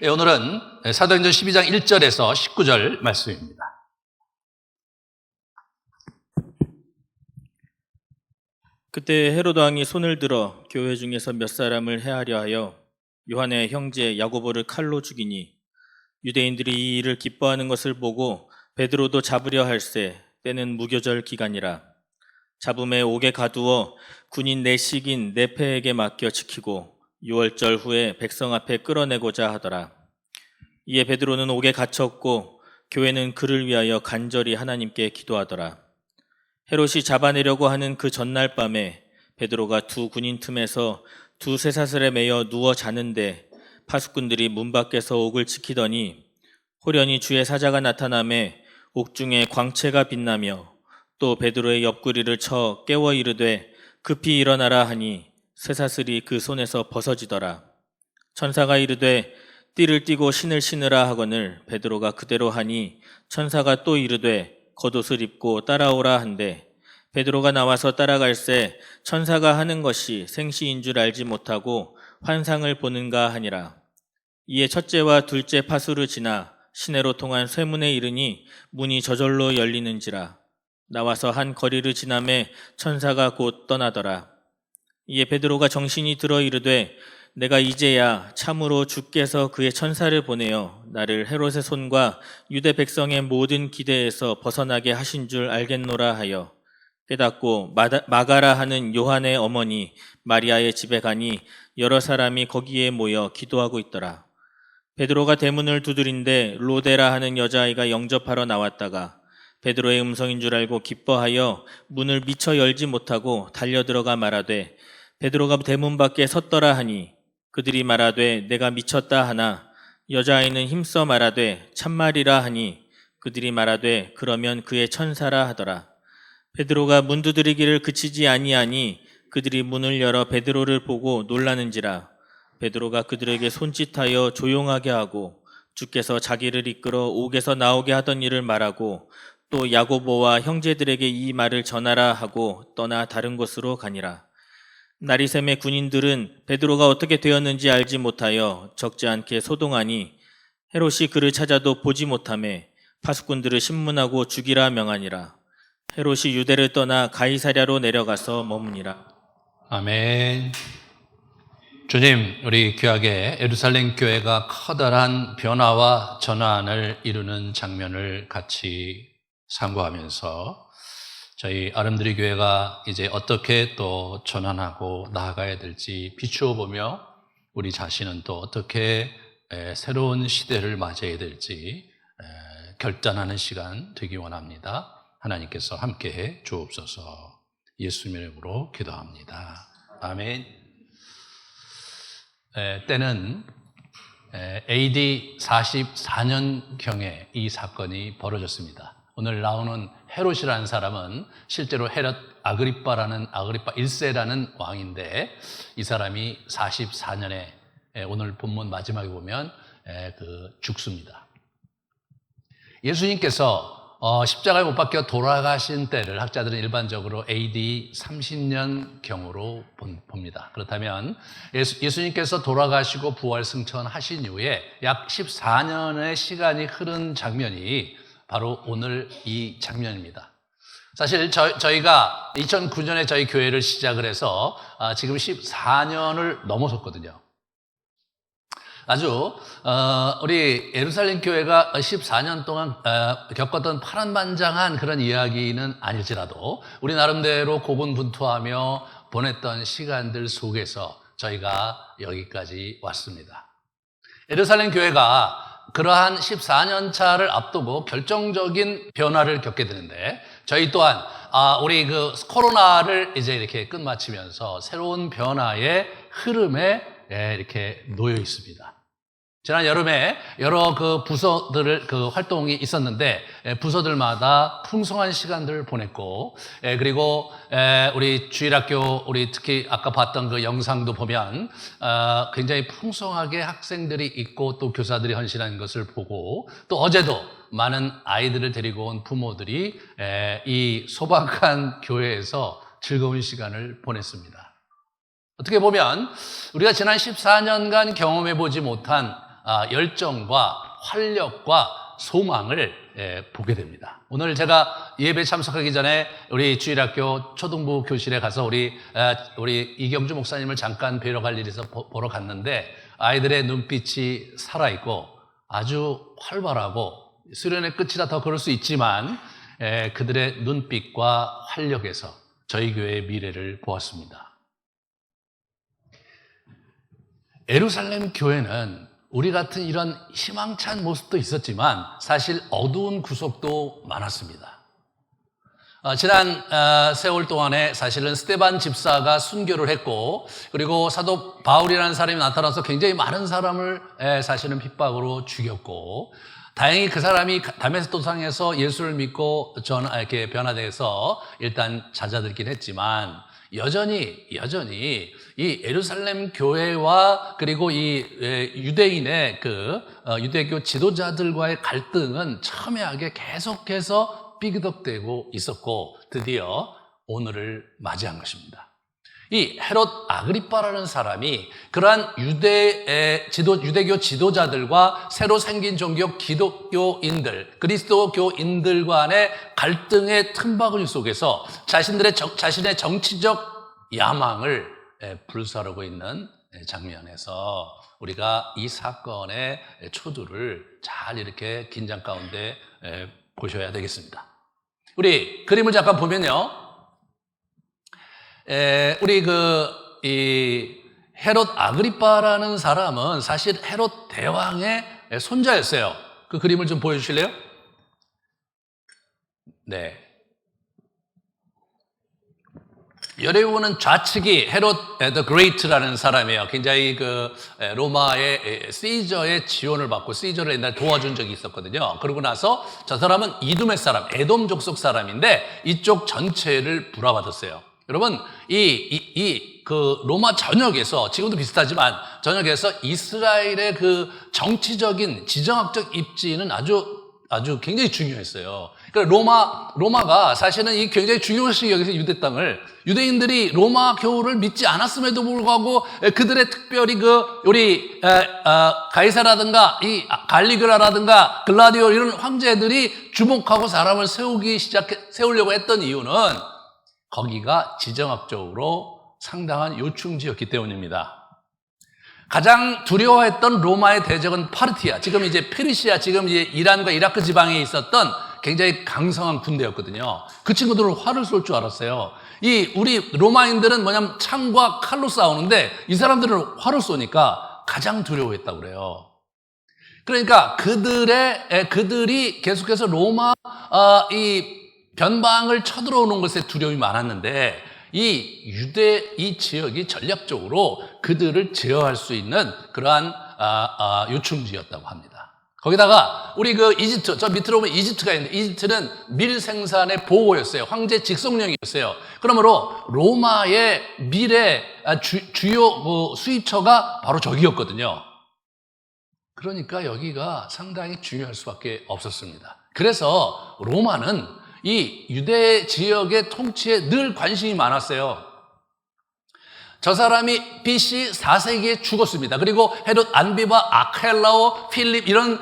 오늘은 사도행전 12장 1절에서 19절 말씀입니다. 그때 헤로드 왕이 손을 들어 교회 중에서 몇 사람을 해하려 하여 요한의 형제 야고보를 칼로 죽이니 유대인들이 이 일을 기뻐하는 것을 보고 베드로도 잡으려 할세 때는 무교절 기간이라. 잡음에 옥에 가두어 군인 내식인 네페에게 맡겨 지키고 6월절 후에 백성 앞에 끌어내고자 하더라. 이에 베드로는 옥에 갇혔고 교회는 그를 위하여 간절히 하나님께 기도하더라. 헤롯이 잡아내려고 하는 그 전날 밤에 베드로가 두 군인 틈에서 두 쇠사슬에 매여 누워 자는데 파수꾼들이 문 밖에서 옥을 지키더니 호련히 주의 사자가 나타나매 옥중에 광채가 빛나며 또 베드로의 옆구리를 쳐 깨워 이르되 급히 일어나라 하니 쇠사슬이 그 손에서 벗어지더라. 천사가 이르되 띠를 띠고 신을 신으라 하거늘 베드로가 그대로 하니 천사가 또 이르되 겉옷을 입고 따라오라 한대 베드로가 나와서 따라갈새 천사가 하는 것이 생시인 줄 알지 못하고 환상을 보는가 하니라. 이에 첫째와 둘째 파수를 지나 시내로 통한 쇠문에 이르니 문이 저절로 열리는지라. 나와서 한 거리를 지나매 천사가 곧 떠나더라. 이에 베드로가 정신이 들어 이르되 내가 이제야 참으로 주께서 그의 천사를 보내어 나를 헤롯의 손과 유대 백성의 모든 기대에서 벗어나게 하신 줄 알겠노라 하여 깨닫고 마가라 하는 요한의 어머니 마리아의 집에 가니 여러 사람이 거기에 모여 기도하고 있더라. 베드로가 대문을 두드린데 로데라 하는 여자아이가 영접하러 나왔다가 베드로의 음성인 줄 알고 기뻐하여 문을 미처 열지 못하고 달려들어가 말하되 베드로가 대문 밖에 섰더라 하니 그들이 말하되 내가 미쳤다 하나 여자아이는 힘써 말하되 참말이라 하니 그들이 말하되 그러면 그의 천사라 하더라. 베드로가 문 두드리기를 그치지 아니하니 그들이 문을 열어 베드로를 보고 놀라는지라. 베드로가 그들에게 손짓하여 조용하게 하고 주께서 자기를 이끌어 옥에서 나오게 하던 일을 말하고 또 야고보와 형제들에게 이 말을 전하라 하고 떠나 다른 곳으로 가니라. 나리샘의 군인들은 베드로가 어떻게 되었는지 알지 못하여 적지 않게 소동하니 헤롯이 그를 찾아도 보지 못하매 파수꾼들을 신문하고 죽이라 명하니라. 헤롯이 유대를 떠나 가이사랴로 내려가서 머무니라. 아멘. 주님, 우리 귀하게 예루살렘 교회가 커다란 변화와 전환을 이루는 장면을 같이 상고하면서 저희 아름드리 교회가 이제 어떻게 또 전환하고 나아가야 될지 비추어 보며 우리 자신은 또 어떻게 새로운 시대를 맞이해야 될지 결단하는 시간 되기 원합니다. 하나님께서 함께해 주옵소서. 예수님의 이름으로 기도합니다. 아멘. 때는 AD 44년경에 이 사건이 벌어졌습니다. 오늘 나오는 헤롯이라는 사람은 실제로 헤롯 아그리빠 1세라는 왕인데 이 사람이 44년에 오늘 본문 마지막에 보면 죽습니다. 예수님께서 십자가에 못 박혀 돌아가신 때를 학자들은 일반적으로 AD 30년경으로 봅니다. 그렇다면 예수님께서 돌아가시고 부활 승천하신 이후에 약 14년의 시간이 흐른 장면이 바로 오늘 이 장면입니다. 사실 저희가 2009년에 저희 교회를 시작을 해서 지금 14년을 넘어섰거든요. 아주 우리 예루살렘 교회가 14년 동안 겪었던 파란만장한 그런 이야기는 아닐지라도 우리 나름대로 고군분투하며 보냈던 시간들 속에서 저희가 여기까지 왔습니다. 예루살렘 교회가 그러한 14년 차를 앞두고 결정적인 변화를 겪게 되는데 저희 또한 우리 그 코로나를 이제 이렇게 끝마치면서 새로운 변화의 흐름에 이렇게 놓여 있습니다. 지난 여름에 여러 그 부서들 그 활동이 있었는데 부서들마다 풍성한 시간들을 보냈고 그리고 우리 주일학교 우리 특히 아까 봤던 그 영상도 보면 굉장히 풍성하게 학생들이 있고 또 교사들이 헌신한 것을 보고 또 어제도 많은 아이들을 데리고 온 부모들이 이 소박한 교회에서 즐거운 시간을 보냈습니다. 어떻게 보면 우리가 지난 14년간 경험해보지 못한 열정과 활력과 소망을 보게 됩니다. 오늘 제가 예배 참석하기 전에 우리 주일학교 초등부 교실에 가서 우리 이경주 목사님을 잠깐 뵈러 갈 일이 있어서 보러 갔는데 아이들의 눈빛이 살아있고 아주 활발하고 수련의 끝이라 더 그럴 수 있지만 그들의 눈빛과 활력에서 저희 교회의 미래를 보았습니다. 예루살렘 교회는 우리 같은 이런 희망찬 모습도 있었지만 사실 어두운 구석도 많았습니다. 지난 세월 동안에 사실은 스데반 집사가 순교를 했고 그리고 사도 바울이라는 사람이 나타나서 굉장히 많은 사람을 사실은 핍박으로 죽였고 다행히 그 사람이 다메섹 도상에서 예수를 믿고 이렇게 변화돼서 일단 잦아들긴 했지만 여전히 이 예루살렘 교회와 그리고 이 유대인의 유대교 지도자들과의 갈등은 첨예하게 계속해서 삐그덕대고 있었고 드디어 오늘을 맞이한 것입니다. 이 헤롯 아그리빠라는 사람이 그러한 유대교 지도자들과 새로 생긴 종교 기독교인들, 그리스도교인들 간의 갈등의 틈바구니 속에서 자신의 정치적 야망을 불사르고 있는 장면에서 우리가 이 사건의 초두를 잘 이렇게 긴장 가운데 보셔야 되겠습니다. 우리 그림을 잠깐 보면요. 우리 이 헤롯 아그리빠라는 사람은 사실 헤롯 대왕의 손자였어요. 그 그림을 좀 보여주실래요? 네. 여기 보는 좌측이 헤롯 the Great라는 사람이에요. 굉장히 로마의 시저의 지원을 받고 시저를 옛날에 도와준 적이 있었거든요. 그러고 나서 저 사람은 이두메 사람, 에돔 족속 사람인데 이쪽 전체를 불화받았어요. 여러분, 로마 전역에서, 지금도 비슷하지만, 전역에서 이스라엘의 정치적인, 지정학적 입지는 아주 굉장히 중요했어요. 그러니까 로마가 사실은 이 굉장히 중요시 여기서 유대 땅을, 유대인들이 로마 교우를 믿지 않았음에도 불구하고 그들의 특별히 우리 가이사라든가 이 갈리그라라든가 글라디오 이런 황제들이 주목하고 사람을 세우려고 했던 이유는 거기가 지정학적으로 상당한 요충지였기 때문입니다. 가장 두려워했던 로마의 대적은 파르티아, 지금 이제 페르시아, 지금 이제 이란과 이라크 지방에 있었던 굉장히 강성한 군대였거든요. 그 친구들은 활을 쏠 줄 알았어요. 우리 로마인들은 뭐냐면 창과 칼로 싸우는데 이 사람들은 활을 쏘니까 가장 두려워했다고 그래요. 그러니까 그들이 계속해서 로마 이 변방을 쳐들어오는 것에 두려움이 많았는데 이 지역이 전략적으로 그들을 제어할 수 있는 그러한 요충지였다고 합니다. 거기다가 우리 이집트, 저 밑으로 보면 이집트가 있는데 이집트는 밀 생산의 보호였어요. 황제 직속령이었어요. 그러므로 로마의 밀의 주요 수입처가 바로 저기였거든요. 그러니까 여기가 상당히 중요할 수밖에 없었습니다. 그래서 로마는 이 유대 지역의 통치에 늘 관심이 많았어요. 저 사람이 BC 4세기에 죽었습니다. 그리고 헤롯 안비바, 아켈라오, 필립 이런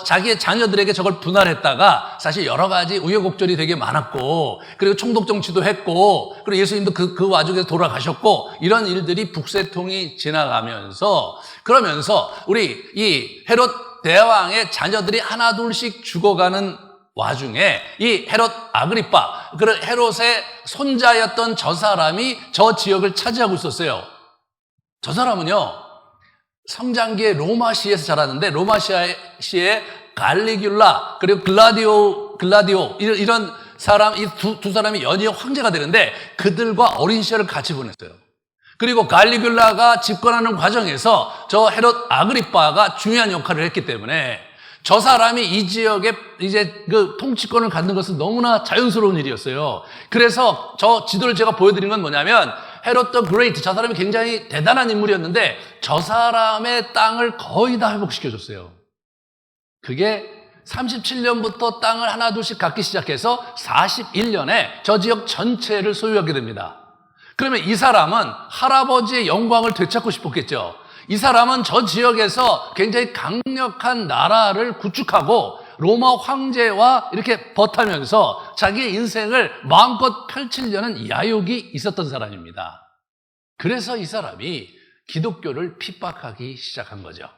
자기의 자녀들에게 저걸 분할했다가 사실 여러 가지 우여곡절이 되게 많았고 그리고 총독 정치도 했고 그리고 예수님도 그 와중에서 돌아가셨고 이런 일들이 북새통이 지나가면서 그러면서 우리 이 헤롯 대왕의 자녀들이 하나둘씩 죽어가는 와중에 이 헤롯 아그리빠, 그런 헤롯의 손자였던 저 사람이 저 지역을 차지하고 있었어요. 저 사람은요, 성장기에 로마시에서 자랐는데 로마시의 갈리귤라 그리고 글라디오 이런 사람, 이 두 사람이 연이어 황제가 되는데 그들과 어린 시절을 같이 보냈어요. 그리고 갈리귤라가 집권하는 과정에서 저 헤롯 아그리빠가 중요한 역할을 했기 때문에 저 사람이 이 지역에 이제 통치권을 갖는 것은 너무나 자연스러운 일이었어요. 그래서 저 지도를 제가 보여드린 건 뭐냐면 헤롯 더 그레이트, 저 사람이 굉장히 대단한 인물이었는데 저 사람의 땅을 거의 다 회복시켜줬어요. 그게 37년부터 땅을 하나둘씩 갖기 시작해서 41년에 저 지역 전체를 소유하게 됩니다. 그러면 이 사람은 할아버지의 영광을 되찾고 싶었겠죠. 이 사람은 저 지역에서 굉장히 강력한 나라를 구축하고 로마 황제와 이렇게 버타면서 자기의 인생을 마음껏 펼치려는 야욕이 있었던 사람입니다. 그래서 이 사람이 기독교를 핍박하기 시작한 거죠.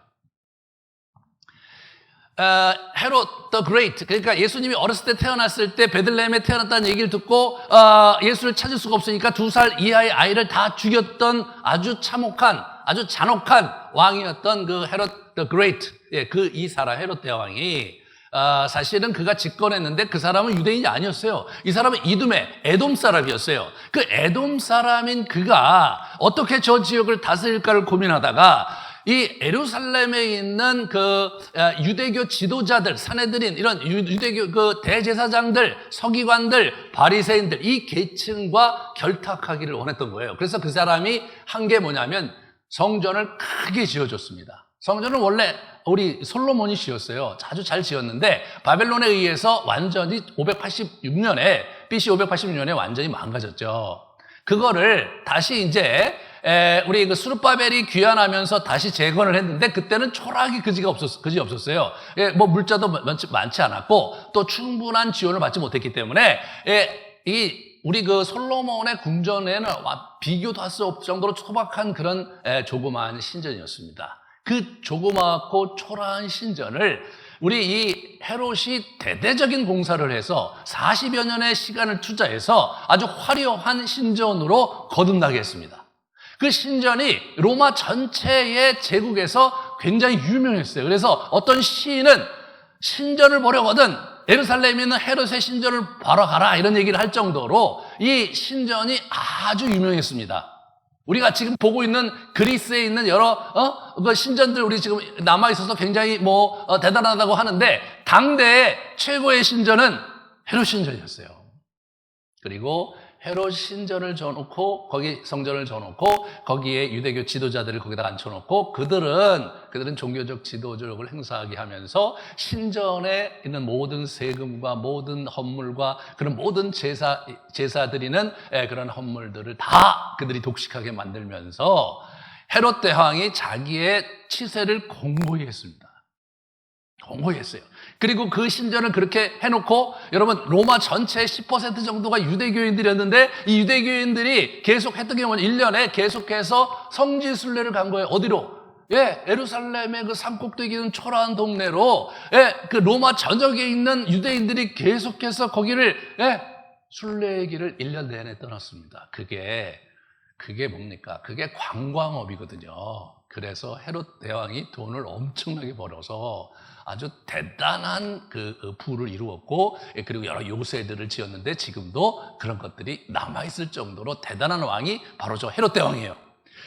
헤롯 더 그레이트, 그러니까 예수님이 어렸을 때 태어났을 때 베들레헴에 태어났다는 얘기를 듣고 예수를 찾을 수가 없으니까 2살 이하의 아이를 다 죽였던 아주 참혹한, 아주 잔혹한 왕이었던 그 헤롯 더 그레이트, 그 이 사람 헤롯 대왕이 사실은 그가 집권했는데 그 사람은 유대인이 아니었어요. 이 사람은 이두메, 에돔 사람이었어요. 그 에돔 사람인 그가 어떻게 저 지역을 다스릴까를 고민하다가 이 예루살렘에 있는 그 유대교 지도자들, 사내들인 이런 유대교 그 대제사장들, 서기관들, 바리새인들 이 계층과 결탁하기를 원했던 거예요. 그래서 그 사람이 한 게 뭐냐면 성전을 크게 지어줬습니다. 성전은 원래 우리 솔로몬이 지었어요. 아주 잘 지었는데 바벨론에 의해서 완전히 586년에 BC 586년에 완전히 망가졌죠. 그거를 다시 이제 우리 그 수르바벨이 귀환하면서 다시 재건을 했는데 그때는 초라하게 그지 없었어요. 뭐 물자도 많지 않았고 또 충분한 지원을 받지 못했기 때문에 우리 그 솔로몬의 궁전에는 비교도 할 수 없을 정도로 소박한 그런 조그마한 신전이었습니다. 그 조그맣고 초라한 신전을 우리 이 헤롯이 대대적인 공사를 해서 40여 년의 시간을 투자해서 아주 화려한 신전으로 거듭나게 했습니다. 그 신전이 로마 전체의 제국에서 굉장히 유명했어요. 그래서 어떤 시인은 신전을 보려거든 예루살렘에 있는 헤롯의 신전을 보러 가라 이런 얘기를 할 정도로 이 신전이 아주 유명했습니다. 우리가 지금 보고 있는 그리스에 있는 여러 그 신전들 우리 지금 남아 있어서 굉장히 대단하다고 하는데 당대의 최고의 신전은 헤롯 신전이었어요. 그리고 헤롯 신전을 져놓고 거기 성전을 져놓고 거기에 유대교 지도자들을 거기다 앉혀놓고 그들은 종교적 지도력을 행사하게 하면서 신전에 있는 모든 세금과 모든 헌물과 그런 모든 제사 드리는 그런 헌물들을 다 그들이 독식하게 만들면서 헤롯 대왕이 자기의 치세를 공고히 했습니다. 공고히 했어요. 그리고 그 신전을 그렇게 해놓고 여러분 로마 전체의 10% 정도가 유대교인들이었는데 이 유대교인들이 계속 했던 게 뭐냐 1년에 계속해서 성지순례를 간 거예요. 어디로? 예루살렘의 그 산꼭대기는 초라한 동네로 그 로마 전역에 있는 유대인들이 계속해서 거기를 순례의 길을 1년 내내 떠났습니다. 그게 뭡니까? 그게 관광업이거든요. 그래서 헤롯 대왕이 돈을 엄청나게 벌어서 아주 대단한 그 부를 이루었고 그리고 여러 요새들을 지었는데 지금도 그런 것들이 남아있을 정도로 대단한 왕이 바로 저 헤롯 대왕이에요.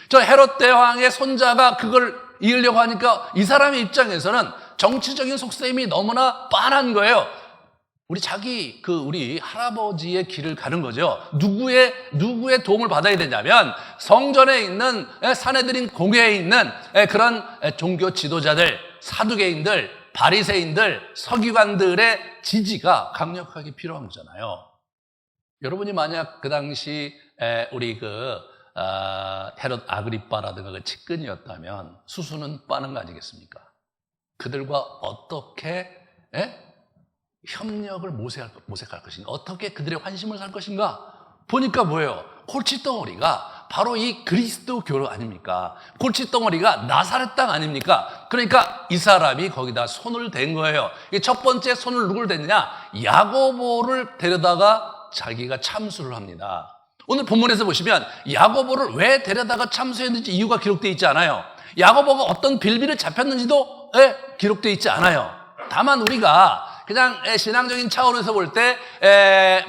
저 헤롯 대왕의 손자가 그걸 이으려고 하니까 이 사람의 입장에서는 정치적인 속셈이 너무나 빤한 거예요. 우리 할아버지의 길을 가는 거죠. 누구의 도움을 받아야 되냐면 성전에 있는 사내들인 공회에 있는 그런 종교 지도자들, 사두개인들, 바리새인들, 서기관들의 지지가 강력하게 필요한 거잖아요. 여러분이 만약 그 당시 우리 헤롯 아그리빠라든가 그 측근이었다면 수수는 빠는 거 아니겠습니까? 그들과 어떻게 협력을 모색할 것인가? 어떻게 그들의 환심을 살 것인가? 보니까 뭐예요? 골칫덩어리가 바로 이 그리스도교 아닙니까? 골칫덩어리가 나사렛 땅 아닙니까? 그러니까 이 사람이 거기다 손을 댄 거예요. 첫 번째 손을 누굴 댔느냐? 야고보를 데려다가 자기가 참수를 합니다. 오늘 본문에서 보시면 야고보를 왜 데려다가 참수했는지 이유가 기록되어 있지 않아요. 야고보가 어떤 빌비를 잡혔는지도 기록되어 있지 않아요. 다만 우리가 그냥 신앙적인 차원에서 볼 때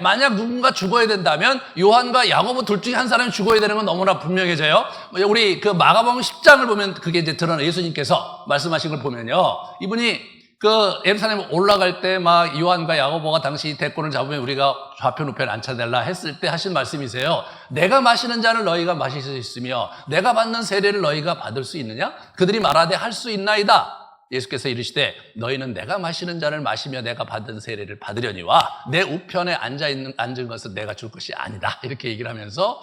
만약 누군가 죽어야 된다면 요한과 야고보 둘 중에 한 사람이 죽어야 되는 건 너무나 분명해져요. 우리 그 마가복음 10장을 보면 그게 이제 드러나 예수님께서 말씀하신 걸 보면요. 이분이 그 예루살렘 올라갈 때 막 요한과 야고보가 당시 대권을 잡으면 우리가 좌편 우편 앉혀달라 했을 때 하신 말씀이세요. 내가 마시는 잔을 너희가 마실 수 있으며 내가 받는 세례를 너희가 받을 수 있느냐? 그들이 말하되 할 수 있나이다. 예수께서 이르시되 너희는 내가 마시는 잔을 마시며 내가 받은 세례를 받으려니와 내 우편에 앉은 것은 내가 줄 것이 아니다. 이렇게 얘기를 하면서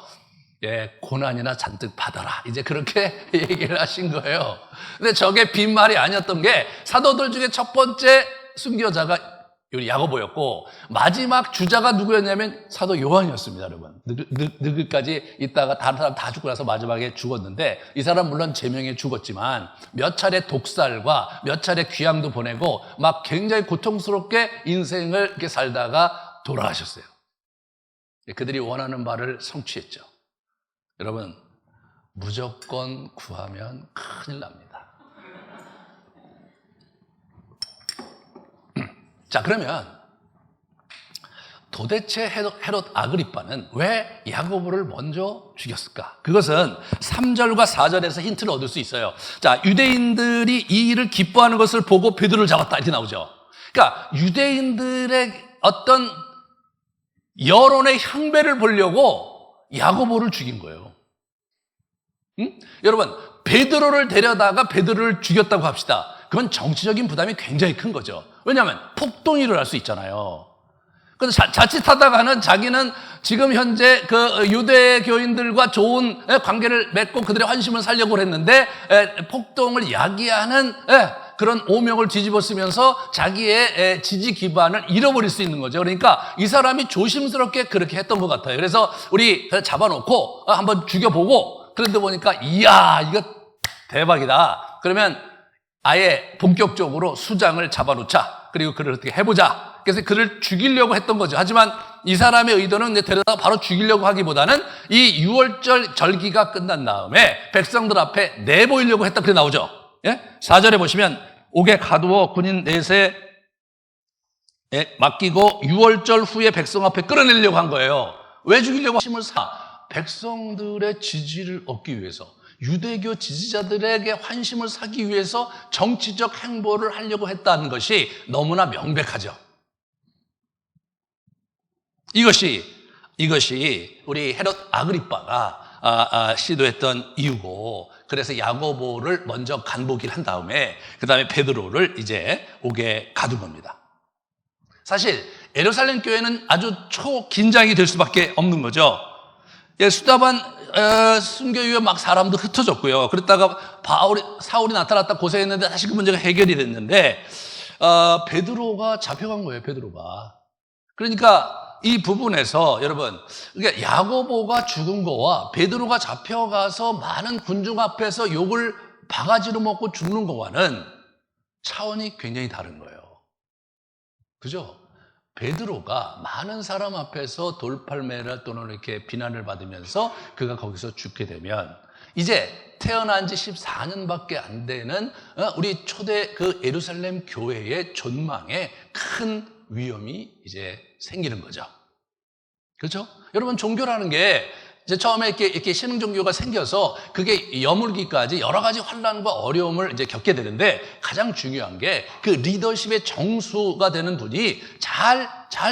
예, 고난이나 잔뜩 받아라. 이제 그렇게 얘기를 하신 거예요. 근데 저게 빈말이 아니었던 게 사도들 중에 첫 번째 순교자가 우리 야고보였고 마지막 주자가 누구였냐면 사도 요한이었습니다, 여러분. 늙을까지 있다가 다른 사람 다 죽고 나서 마지막에 죽었는데 이 사람 물론 제명에 죽었지만 몇 차례 독살과 몇 차례 귀향도 보내고 막 굉장히 고통스럽게 인생을 이렇게 살다가 돌아가셨어요. 그들이 원하는 바를 성취했죠. 여러분, 무조건 구하면 큰일 납니다. 자, 그러면 도대체 헤롯 아그리빠는 왜 야고보를 먼저 죽였을까? 그것은 3절과 4절에서 힌트를 얻을 수 있어요. 자, 유대인들이 이 일을 기뻐하는 것을 보고 베드로를 잡았다 이렇게 나오죠. 그러니까 유대인들의 어떤 여론의 향배를 보려고 야고보를 죽인 거예요. 응? 여러분, 베드로를 데려다가 베드로를 죽였다고 합시다. 그건 정치적인 부담이 굉장히 큰 거죠. 왜냐하면 폭동이 일어날 수 있잖아요. 그래서 자칫하다가는 자기는 지금 현재 그 유대교인들과 좋은 관계를 맺고 그들의 환심을 살려고 했는데 폭동을 야기하는 그런 오명을 뒤집어 쓰면서 자기의 지지 기반을 잃어버릴 수 있는 거죠. 그러니까 이 사람이 조심스럽게 그렇게 했던 것 같아요. 그래서 우리 잡아놓고 한번 죽여보고 그런데 보니까 이야 이거 대박이다. 그러면 아예 본격적으로 수장을 잡아놓자. 그리고 그를 어떻게 해보자. 그래서 그를 죽이려고 했던 거죠. 하지만 이 사람의 의도는 데려다가 바로 죽이려고 하기보다는 이 6월절 절기가 끝난 다음에 백성들 앞에 내보이려고 했다. 그렇게 나오죠. 예? 4절에 보시면 옥에 가두어 군인 넷에 맡기고 6월절 후에 백성 앞에 끌어내려고 한 거예요. 왜 죽이려고 하심을 백성들의 지지를 얻기 위해서 유대교 지지자들에게 환심을 사기 위해서 정치적 행보를 하려고 했다는 것이 너무나 명백하죠. 이것이 우리 헤롯 아그리빠가 시도했던 이유고 그래서 야고보를 먼저 간보기를 한 다음에 그 다음에 베드로를 이제 옥에 가둔 겁니다. 사실 예루살렘 교회는 아주 초긴장이 될 수밖에 없는 거죠. 수다반 순교 이후에 막 사람도 흩어졌고요. 그랬다가 사울이 나타났다 고생했는데 다시 그 문제가 해결이 됐는데 베드로가 잡혀간 거예요. 베드로가. 그러니까 이 부분에서 여러분 그러니까 야고보가 죽은 거와 베드로가 잡혀가서 많은 군중 앞에서 욕을 바가지로 먹고 죽는 거와는 차원이 굉장히 다른 거예요. 그죠? 베드로가 많은 사람 앞에서 돌팔매를 또는 이렇게 비난을 받으면서 그가 거기서 죽게 되면 이제 태어난 지 14년밖에 안 되는 우리 초대 그 예루살렘 교회의 존망에 큰 위험이 이제 생기는 거죠. 그렇죠? 여러분 종교라는 게 이제 처음에 이렇게 신흥 종교가 생겨서 그게 여물기까지 여러 가지 환란과 어려움을 이제 겪게 되는데 가장 중요한 게 그 리더십의 정수가 되는 분이 잘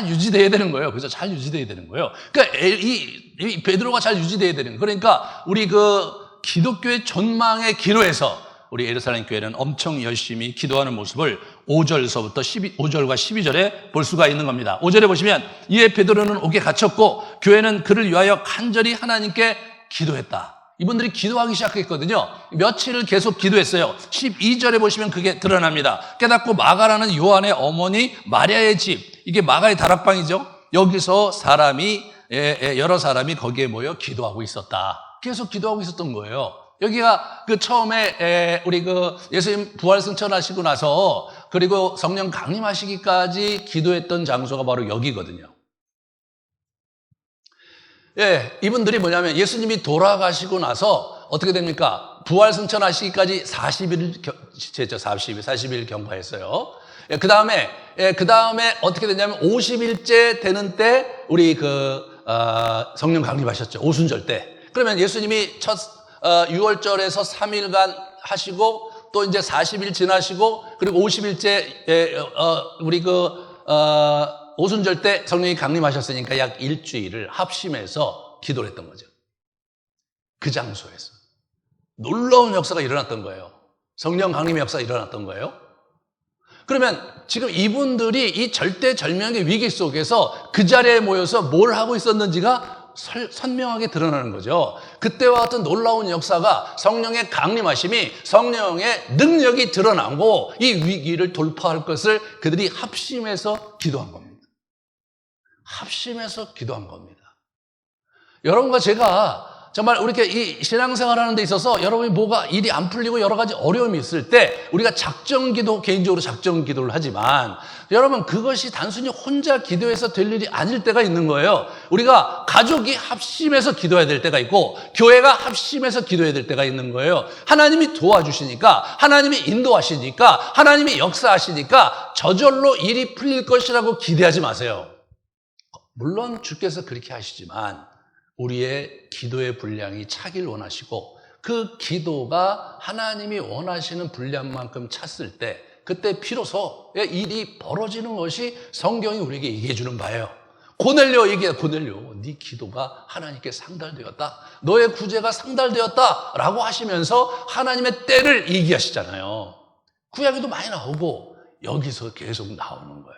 유지돼야 되는 거예요. 그래서 잘 유지돼야 되는 거예요. 그러니까 이 베드로가 잘 유지돼야 되는 거예요. 그러니까 우리 그 기독교의 존망의 기로에서 우리 예루살렘 교회는 엄청 열심히 기도하는 모습을 5절과 12절에 볼 수가 있는 겁니다. 5절에 보시면 이에 베드로는 옥에 갇혔고 교회는 그를 위하여 간절히 하나님께 기도했다. 이분들이 기도하기 시작했거든요. 며칠을 계속 기도했어요. 12절에 보시면 그게 드러납니다. 깨닫고 마가라는 요한의 어머니 마리아의 집, 이게 마가의 다락방이죠. 여기서 여러 사람이 거기에 모여 기도하고 있었다. 계속 기도하고 있었던 거예요. 여기가 그 처음에 우리 그 예수님 부활 승천하시고 나서 그리고 성령 강림하시기까지 기도했던 장소가 바로 여기거든요. 이분들이 뭐냐면 예수님이 돌아가시고 나서 어떻게 됩니까? 부활 승천하시기까지 40일 경과했어요. 그 다음에 어떻게 됐냐면 50일째 되는 때 우리 성령 강림하셨죠. 오순절 때. 그러면 예수님이 6월절에서 3일간 하시고 또 이제 40일 지나시고 그리고 50일째 우리 오순절 때 성령이 강림하셨으니까 약 일주일을 합심해서 기도를 했던 거죠. 그 장소에서 놀라운 역사가 일어났던 거예요. 성령 강림의 역사가 일어났던 거예요. 그러면 지금 이분들이 이 절대절명의 위기 속에서 그 자리에 모여서 뭘 하고 있었는지가 선명하게 드러나는 거죠. 그때와 같은 놀라운 역사가 성령의 강림하심이 성령의 능력이 드러나고 이 위기를 돌파할 것을 그들이 합심해서 기도한 겁니다. 합심해서 기도한 겁니다. 여러분과 제가 정말 우리 이렇게 이 신앙생활 하는 데 있어서 여러분이 뭐가 일이 안 풀리고 여러 가지 어려움이 있을 때 우리가 작정기도, 개인적으로 작정기도를 하지만 여러분 그것이 단순히 혼자 기도해서 될 일이 아닐 때가 있는 거예요. 우리가 가족이 합심해서 기도해야 될 때가 있고 교회가 합심해서 기도해야 될 때가 있는 거예요. 하나님이 도와주시니까, 하나님이 인도하시니까, 하나님이 역사하시니까 저절로 일이 풀릴 것이라고 기대하지 마세요. 물론 주께서 그렇게 하시지만 우리의 기도의 분량이 차길 원하시고 그 기도가 하나님이 원하시는 분량만큼 찼을 때 그때 비로소 일이 벌어지는 것이 성경이 우리에게 얘기해 주는 바예요. 고넬료 얘기해. 고넬료, 네 기도가 하나님께 상달되었다. 너의 구제가 상달되었다라고 하시면서 하나님의 때를 얘기하시잖아요. 구약에도 많이 나오고 여기서 계속 나오는 거예요.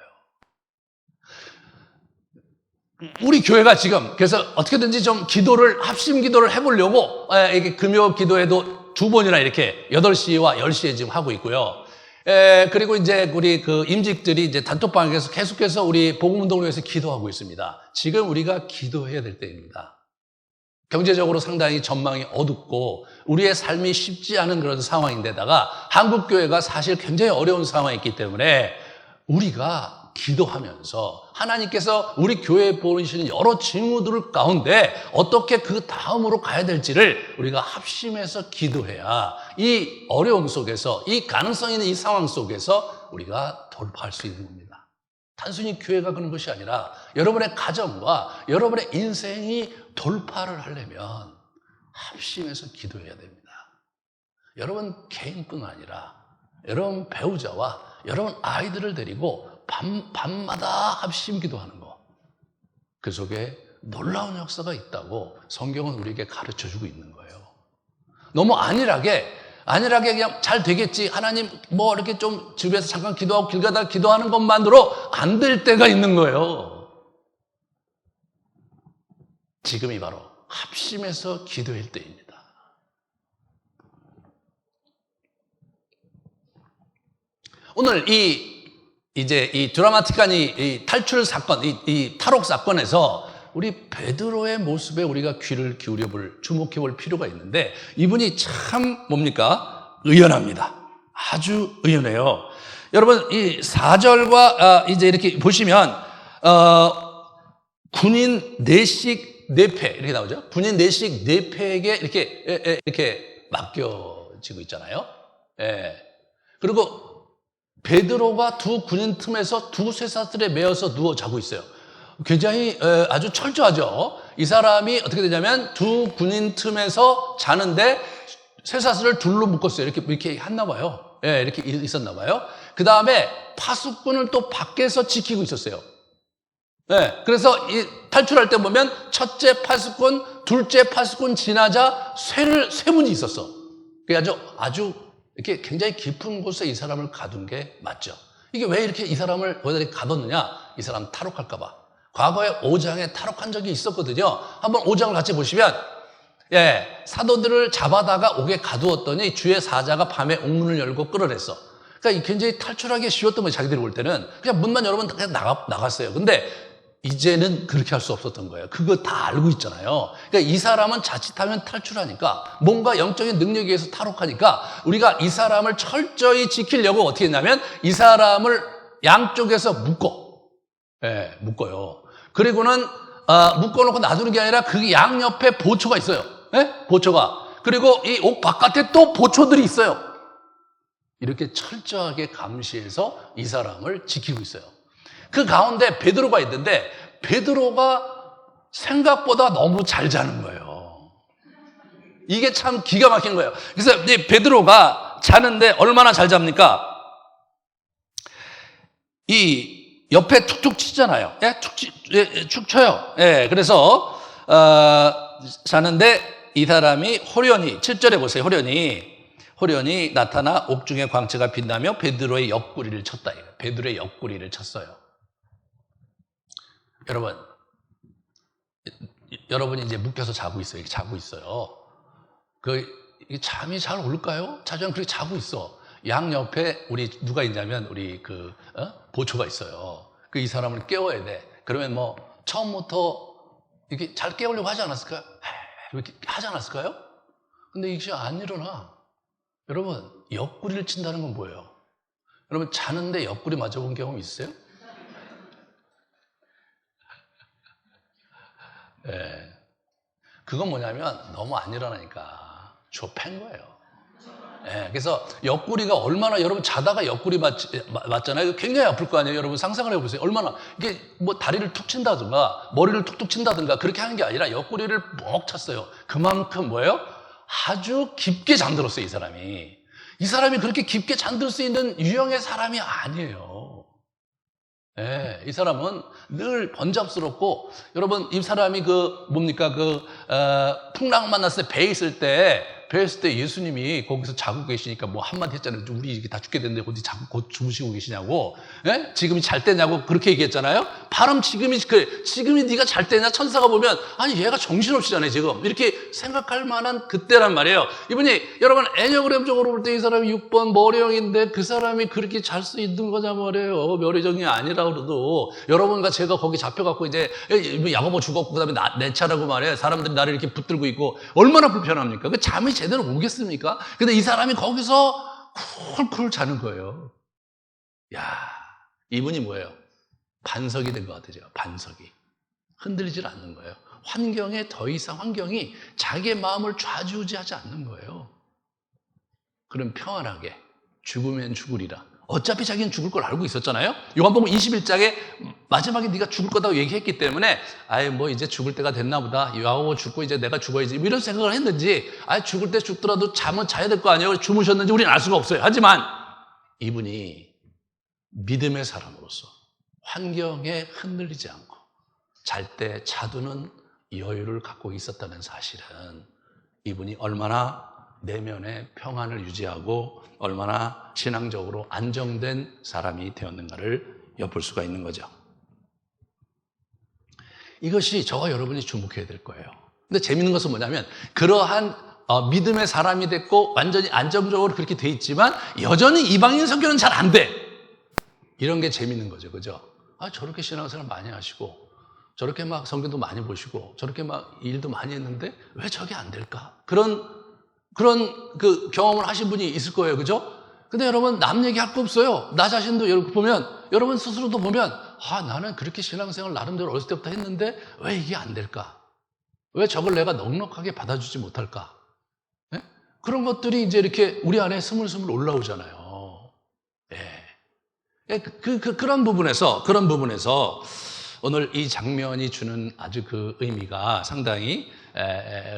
우리 교회가 지금 그래서 어떻게든지 좀 기도를 합심 기도를 해보려고 이게 금요 기도에도 2번이나 이렇게 8시와 10시에 지금 하고 있고요. 그리고 이제 우리 그 임직들이 이제 단톡방에서 계속해서 우리 복음운동을 위해서 기도하고 있습니다. 지금 우리가 기도해야 될 때입니다. 경제적으로 상당히 전망이 어둡고 우리의 삶이 쉽지 않은 그런 상황인데다가 한국 교회가 사실 굉장히 어려운 상황이 있기 때문에 우리가 기도하면서 하나님께서 우리 교회에 보이시는 여러 징후들 가운데 어떻게 그 다음으로 가야 될지를 우리가 합심해서 기도해야 이 어려움 속에서 이 가능성 있는 이 상황 속에서 우리가 돌파할 수 있는 겁니다. 단순히 교회가 그런 것이 아니라 여러분의 가정과 여러분의 인생이 돌파를 하려면 합심해서 기도해야 됩니다. 여러분 개인뿐 아니라 여러분 배우자와 여러분 아이들을 데리고 밤마다 합심 기도하는 거. 그 속에 놀라운 역사가 있다고 성경은 우리에게 가르쳐주고 있는 거예요. 너무 안일하게 그냥 잘 되겠지. 하나님 뭐 이렇게 좀 집에서 잠깐 기도하고 길 가다가 기도하는 것만으로 안 될 때가 있는 거예요. 지금이 바로 합심해서 기도할 때입니다. 오늘 이제 이 드라마틱한 이 탈출 사건, 이 탈옥 사건에서 우리 베드로의 모습에 우리가 귀를 주목해 볼 필요가 있는데 이분이 참 뭡니까? 의연합니다. 아주 의연해요. 여러분 이 4절과 이제 이렇게 보시면 군인 내식 4패 이렇게 나오죠. 군인 내식 4패에게 이렇게 맡겨지고 있잖아요. 예. 그리고 베드로가 두 군인 틈에서 두 쇠사슬에 매어서 누워 자고 있어요. 굉장히 아주 철저하죠. 이 사람이 어떻게 되냐면 두 군인 틈에서 자는데 쇠사슬을 둘로 묶었어요. 이렇게 했나 봐요. 예, 이렇게 있었나 봐요. 그 다음에 파수꾼을 또 밖에서 지키고 있었어요. 예, 그래서 탈출할 때 보면 첫째 파수꾼, 둘째 파수꾼 지나자 쇠문이 있었어. 그게 아주 이렇게 굉장히 깊은 곳에 이 사람을 가둔 게 맞죠. 이게 왜 이렇게 이 사람을 거기다 가뒀느냐? 이 사람 탈옥할까봐. 과거에 5장에 탈옥한 적이 있었거든요. 한번 5장을 같이 보시면, 사도들을 잡아다가 옥에 가두었더니 주의 사자가 밤에 옥문을 열고 끌어냈어. 그러니까 굉장히 탈출하기 쉬웠던 거예요. 자기들이 볼 때는. 그냥 문만 열으면 그냥 나갔어요. 근데 이제는 그렇게 할 수 없었던 거예요. 그거 다 알고 있잖아요. 그러니까 이 사람은 자칫하면 탈출하니까 뭔가 영적인 능력에 의해서 탈옥하니까 우리가 이 사람을 철저히 지키려고 어떻게 했냐면 이 사람을 양쪽에서 묶어요. 그리고는 묶어놓고 놔두는 게 아니라 그 양 옆에 보초가 있어요. 보초가. 그리고 이 옥 바깥에 또 보초들이 있어요. 이렇게 철저하게 감시해서 이 사람을 지키고 있어요. 그 가운데 베드로가 있는데 베드로가 생각보다 너무 잘 자는 거예요. 이게 참 기가 막힌 거예요. 그래서 이 베드로가 자는데 얼마나 잘 잡니까? 이 옆에 툭툭 치잖아요. 축 쳐요. 그래서 자는데 이 사람이 호련히 7절에 보세요. 호련히 나타나 옥중의 광채가 빛나며 베드로의 옆구리를 쳤다. 베드로의 옆구리를 쳤어요. 여러분, 여러분이 이제 묶여서 자고 있어요. 이렇게 자고 있어요. 이게 잠이 잘 올까요? 자주 그렇게 자고 있어. 양 옆에 우리 누가 있냐면 우리 보초가 있어요. 이 사람을 깨워야 돼. 그러면 뭐 처음부터 이렇게 잘 깨우려고 하지 않았을까요? 이렇게 하지 않았을까요? 근데 이게 안 일어나. 여러분, 옆구리를 친다는 건 뭐예요? 여러분, 자는데 옆구리 맞아본 경험 있으세요? 네. 그건 뭐냐면 너무 안 일어나니까 좁힌 거예요. 네. 그래서 옆구리가 얼마나, 여러분 자다가 옆구리 맞잖아요. 굉장히 아플 거 아니에요. 여러분 상상을 해보세요. 얼마나 이게 뭐 다리를 툭 친다든가 머리를 툭툭 친다든가 그렇게 하는 게 아니라 옆구리를 뻑 찼어요. 그만큼 뭐예요? 아주 깊게 잠들었어요. 이 사람이 그렇게 깊게 잠들 수 있는 유형의 사람이 아니에요. 네, 이 사람은 늘 번잡스럽고, 여러분, 이 사람이 풍랑 만났을 때, 배에 있을 때 예수님이 거기서 자고 계시니까 뭐 한마디 했잖아요. 우리 이렇게 다 죽게 됐는데 어디 자고 곧 주무시고 계시냐고. 예? 지금이 잘 때냐고 그렇게 얘기했잖아요. 바로 지금이 네가 잘 때냐? 천사가 보면, 아니, 얘가 정신없이잖아요, 지금. 이렇게 생각할 만한 그때란 말이에요. 이분이, 여러분, 애니어그램적으로 볼 때 이 사람이 6번 머리형인데 그 사람이 그렇게 잘 수 있는 거냐 말이에요. 머리형이 아니라 그래도. 여러분과 제가 거기 잡혀갖고 이제, 야고보 죽었고, 그 다음에 내 차라고 말이에요. 사람들이 나를 이렇게 붙들고 있고, 얼마나 불편합니까? 그 잠이 제대로 오겠습니까? 근데 이 사람이 거기서 쿨쿨 자는 거예요. 야, 이분이 뭐예요? 반석이 된 것 같아요. 반석이. 흔들리질 않는 거예요. 더 이상 환경이 자기의 마음을 좌지우지하지 않는 거예요. 그럼 평안하게 죽으면 죽으리라. 어차피 자기는 죽을 걸 알고 있었잖아요. 요한복음 21장에 마지막에 네가 죽을 거다고 얘기했기 때문에 뭐 이제 죽을 때가 됐나 보다. 야고보 죽고 이제 내가 죽어야지. 이런 생각을 했는지 죽을 때 죽더라도 잠은 자야 될 거 아니에요. 주무셨는지 우리는 알 수가 없어요. 하지만 이분이 믿음의 사람으로서 환경에 흔들리지 않고 잘 때 자두는 여유를 갖고 있었다는 사실은 이분이 얼마나 내면의 평안을 유지하고 얼마나 신앙적으로 안정된 사람이 되었는가를 엿볼 수가 있는 거죠. 이것이 저와 여러분이 주목해야 될 거예요. 근데 재밌는 것은 뭐냐면 그러한 믿음의 사람이 됐고 완전히 안정적으로 그렇게 돼 있지만 여전히 이방인 선교는 잘 안 돼. 이런 게 재밌는 거죠. 그죠? 저렇게 신앙생활 많이 하시고 저렇게 막 성경도 많이 보시고 저렇게 막 일도 많이 했는데 왜 저게 안 될까? 그런 경험을 하신 분이 있을 거예요. 그죠? 근데 여러분, 남 얘기할 거 없어요. 나 자신도 여러분 스스로도 보면, 나는 그렇게 신앙생활 나름대로 어렸을 때부터 했는데 왜 이게 안 될까? 왜 저걸 내가 넉넉하게 받아주지 못할까? 네? 그런 것들이 이제 이렇게 우리 안에 스물스물 올라오잖아요. 네. 그런 부분에서 오늘 이 장면이 주는 아주 그 의미가 상당히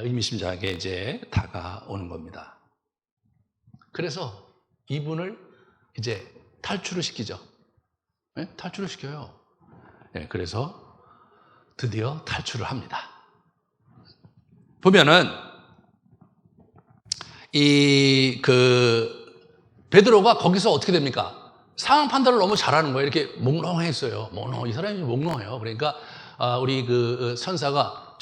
의미심장하게 이제 다가오는 겁니다. 그래서 이분을 이제 탈출을 시키죠. 네? 탈출을 시켜요. 네, 그래서 드디어 탈출을 합니다. 보면은 베드로가 거기서 어떻게 됩니까? 상황 판단을 너무 잘하는 거예요. 이렇게 몽롱했어요. 이 사람이 몽롱해요. 그러니까 우리 선사가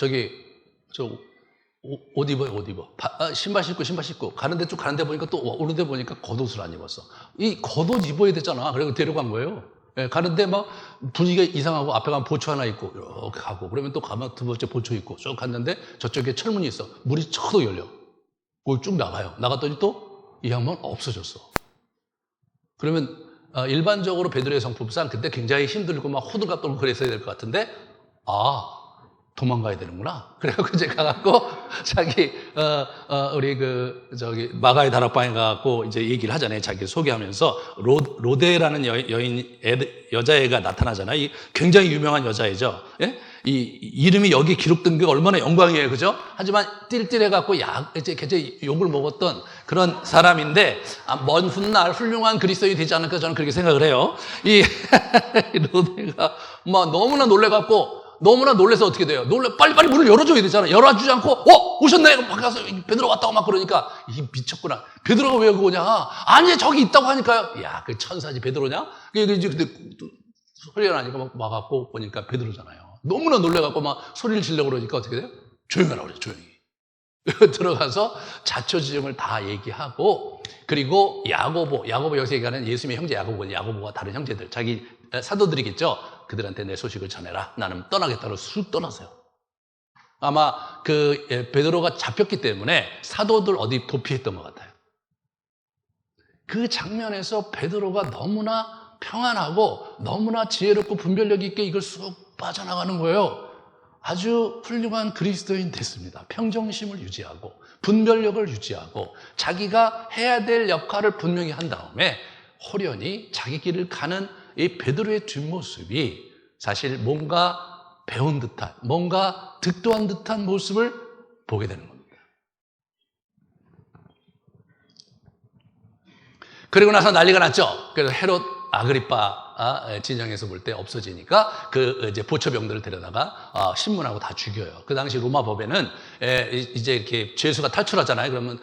옷 입어. 신발 신고. 가는데 보니까 또 오는데 보니까 겉옷을 안 입었어. 이 겉옷 입어야 되잖아. 그래서 데려간 거예요. 예, 가는데 막 분위기가 이상하고 앞에 가면 보초 하나 있고, 이렇게 가고. 그러면 또 가면 두 번째 보초 있고, 쭉 갔는데 저쪽에 철문이 있어. 문이 척 열려. 그걸 쭉 나가요. 나갔더니 또 이 양반 없어졌어. 그러면 일반적으로 베드로의 성품상 그때 굉장히 힘들고 막 호들갑 떨고 그랬어야 될 것 같은데, 도망가야 되는구나. 그래갖고 이제 가갖고 자기 우리 마가의 다락방에 가갖고 이제 얘기를 하잖아요. 자기를 소개하면서 로데라는 여자애가 나타나잖아요. 이 굉장히 유명한 여자애죠. 예? 이 이름이 여기 기록된 게 얼마나 영광이에요, 그죠? 하지만 띨띨해갖고 이제 욕을 먹었던 그런 사람인데 먼 훗날 훌륭한 그리스도인이 되지 않을까 저는 그렇게 생각을 해요. 이 로데가 막 너무나 놀래서 어떻게 돼요? 빨리 문을 열어줘야 되잖아. 열어주지 않고, 오셨네! 막 가서 베드로 왔다고 막 그러니까, 이게 미쳤구나. 베드로가 왜 여기 오냐? 아니, 저기 있다고 하니까요. 야, 그 천사지 베드로냐? 근데 소리가 나니까 막 와갖고 보니까 베드로잖아요. 너무나 놀래갖고 막 소리를 지르려고 그러니까 어떻게 돼요? 조용히 하라고 그래요, 조용히. 들어가서 자초지종을 다 얘기하고, 그리고 야고보 여기서 얘기하는 예수님의 형제 야고보가 다른 형제들, 자기 사도들이겠죠? 그들한테 내 소식을 전해라. 나는 떠나겠다고 쑥 떠나세요. 아마 베드로가 잡혔기 때문에 사도들 어디 도피했던 것 같아요. 그 장면에서 베드로가 너무나 평안하고 너무나 지혜롭고 분별력 있게 이걸 쑥 빠져나가는 거예요. 아주 훌륭한 그리스도인 됐습니다. 평정심을 유지하고 분별력을 유지하고 자기가 해야 될 역할을 분명히 한 다음에 호련히 자기 길을 가는 이 베드로의 뒷모습이 사실 뭔가 배운 듯한, 뭔가 득도한 듯한 모습을 보게 되는 겁니다. 그리고 나서 난리가 났죠. 그래서 헤롯 아그리파 진영에서 볼 때 없어지니까 이제 보초병들을 데려다가 신문하고 다 죽여요. 그 당시 로마 법에는 이제 이렇게 죄수가 탈출하잖아요. 그러면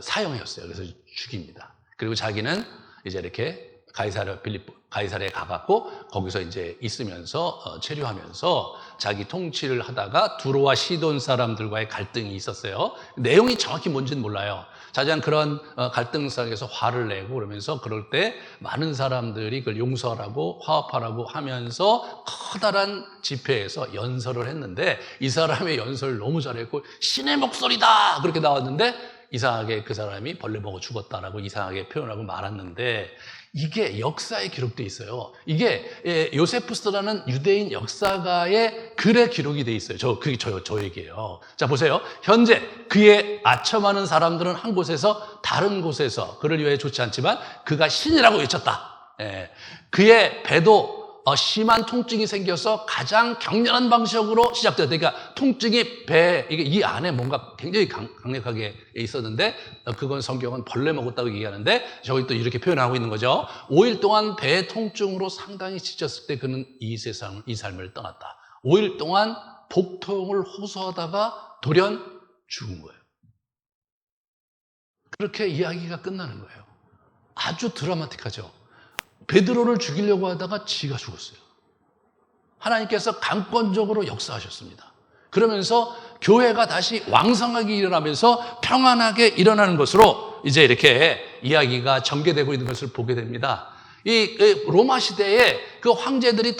사형이었어요. 그래서 죽입니다. 그리고 자기는 이제 이렇게 가이사랴에 가갖고 거기서 이제 있으면서 체류하면서 자기 통치를 하다가 두로와 시돈 사람들과의 갈등이 있었어요. 내용이 정확히 뭔지는 몰라요. 자세한 그런 갈등상에서 화를 내고 그러면서 그럴 때 많은 사람들이 그걸 용서하라고 화합하라고 하면서 커다란 집회에서 연설을 했는데 이 사람의 연설을 너무 잘했고 신의 목소리다 그렇게 나왔는데 이상하게 그 사람이 벌레 먹어 죽었다라고 이상하게 표현하고 말았는데 이게 역사에 기록되어 있어요. 이게 요세푸스라는 유대인 역사가의 글에 기록이 되어 있어요. 그게 저 얘기예요. 자, 보세요. 현재 그의 아첨하는 사람들은 한 곳에서 다른 곳에서 그를 위해 좋지 않지만 그가 신이라고 외쳤다. 그의 배도 심한 통증이 생겨서 가장 격렬한 방식으로 시작되었다. 그러니까 통증이 이게 이 안에 뭔가 굉장히 강력하게 있었는데 그건 성경은 벌레 먹었다고 얘기하는데 저기 또 이렇게 표현하고 있는 거죠. 5일 동안 배 통증으로 상당히 지쳤을 때 그는 이 삶을 떠났다. 5일 동안 복통을 호소하다가 돌연 죽은 거예요. 그렇게 이야기가 끝나는 거예요. 아주 드라마틱하죠. 베드로를 죽이려고 하다가 지가 죽었어요. 하나님께서 강권적으로 역사하셨습니다. 그러면서 교회가 다시 왕성하게 일어나면서 평안하게 일어나는 것으로 이제 이렇게 이야기가 전개되고 있는 것을 보게 됩니다. 이 로마 시대에 그 황제들이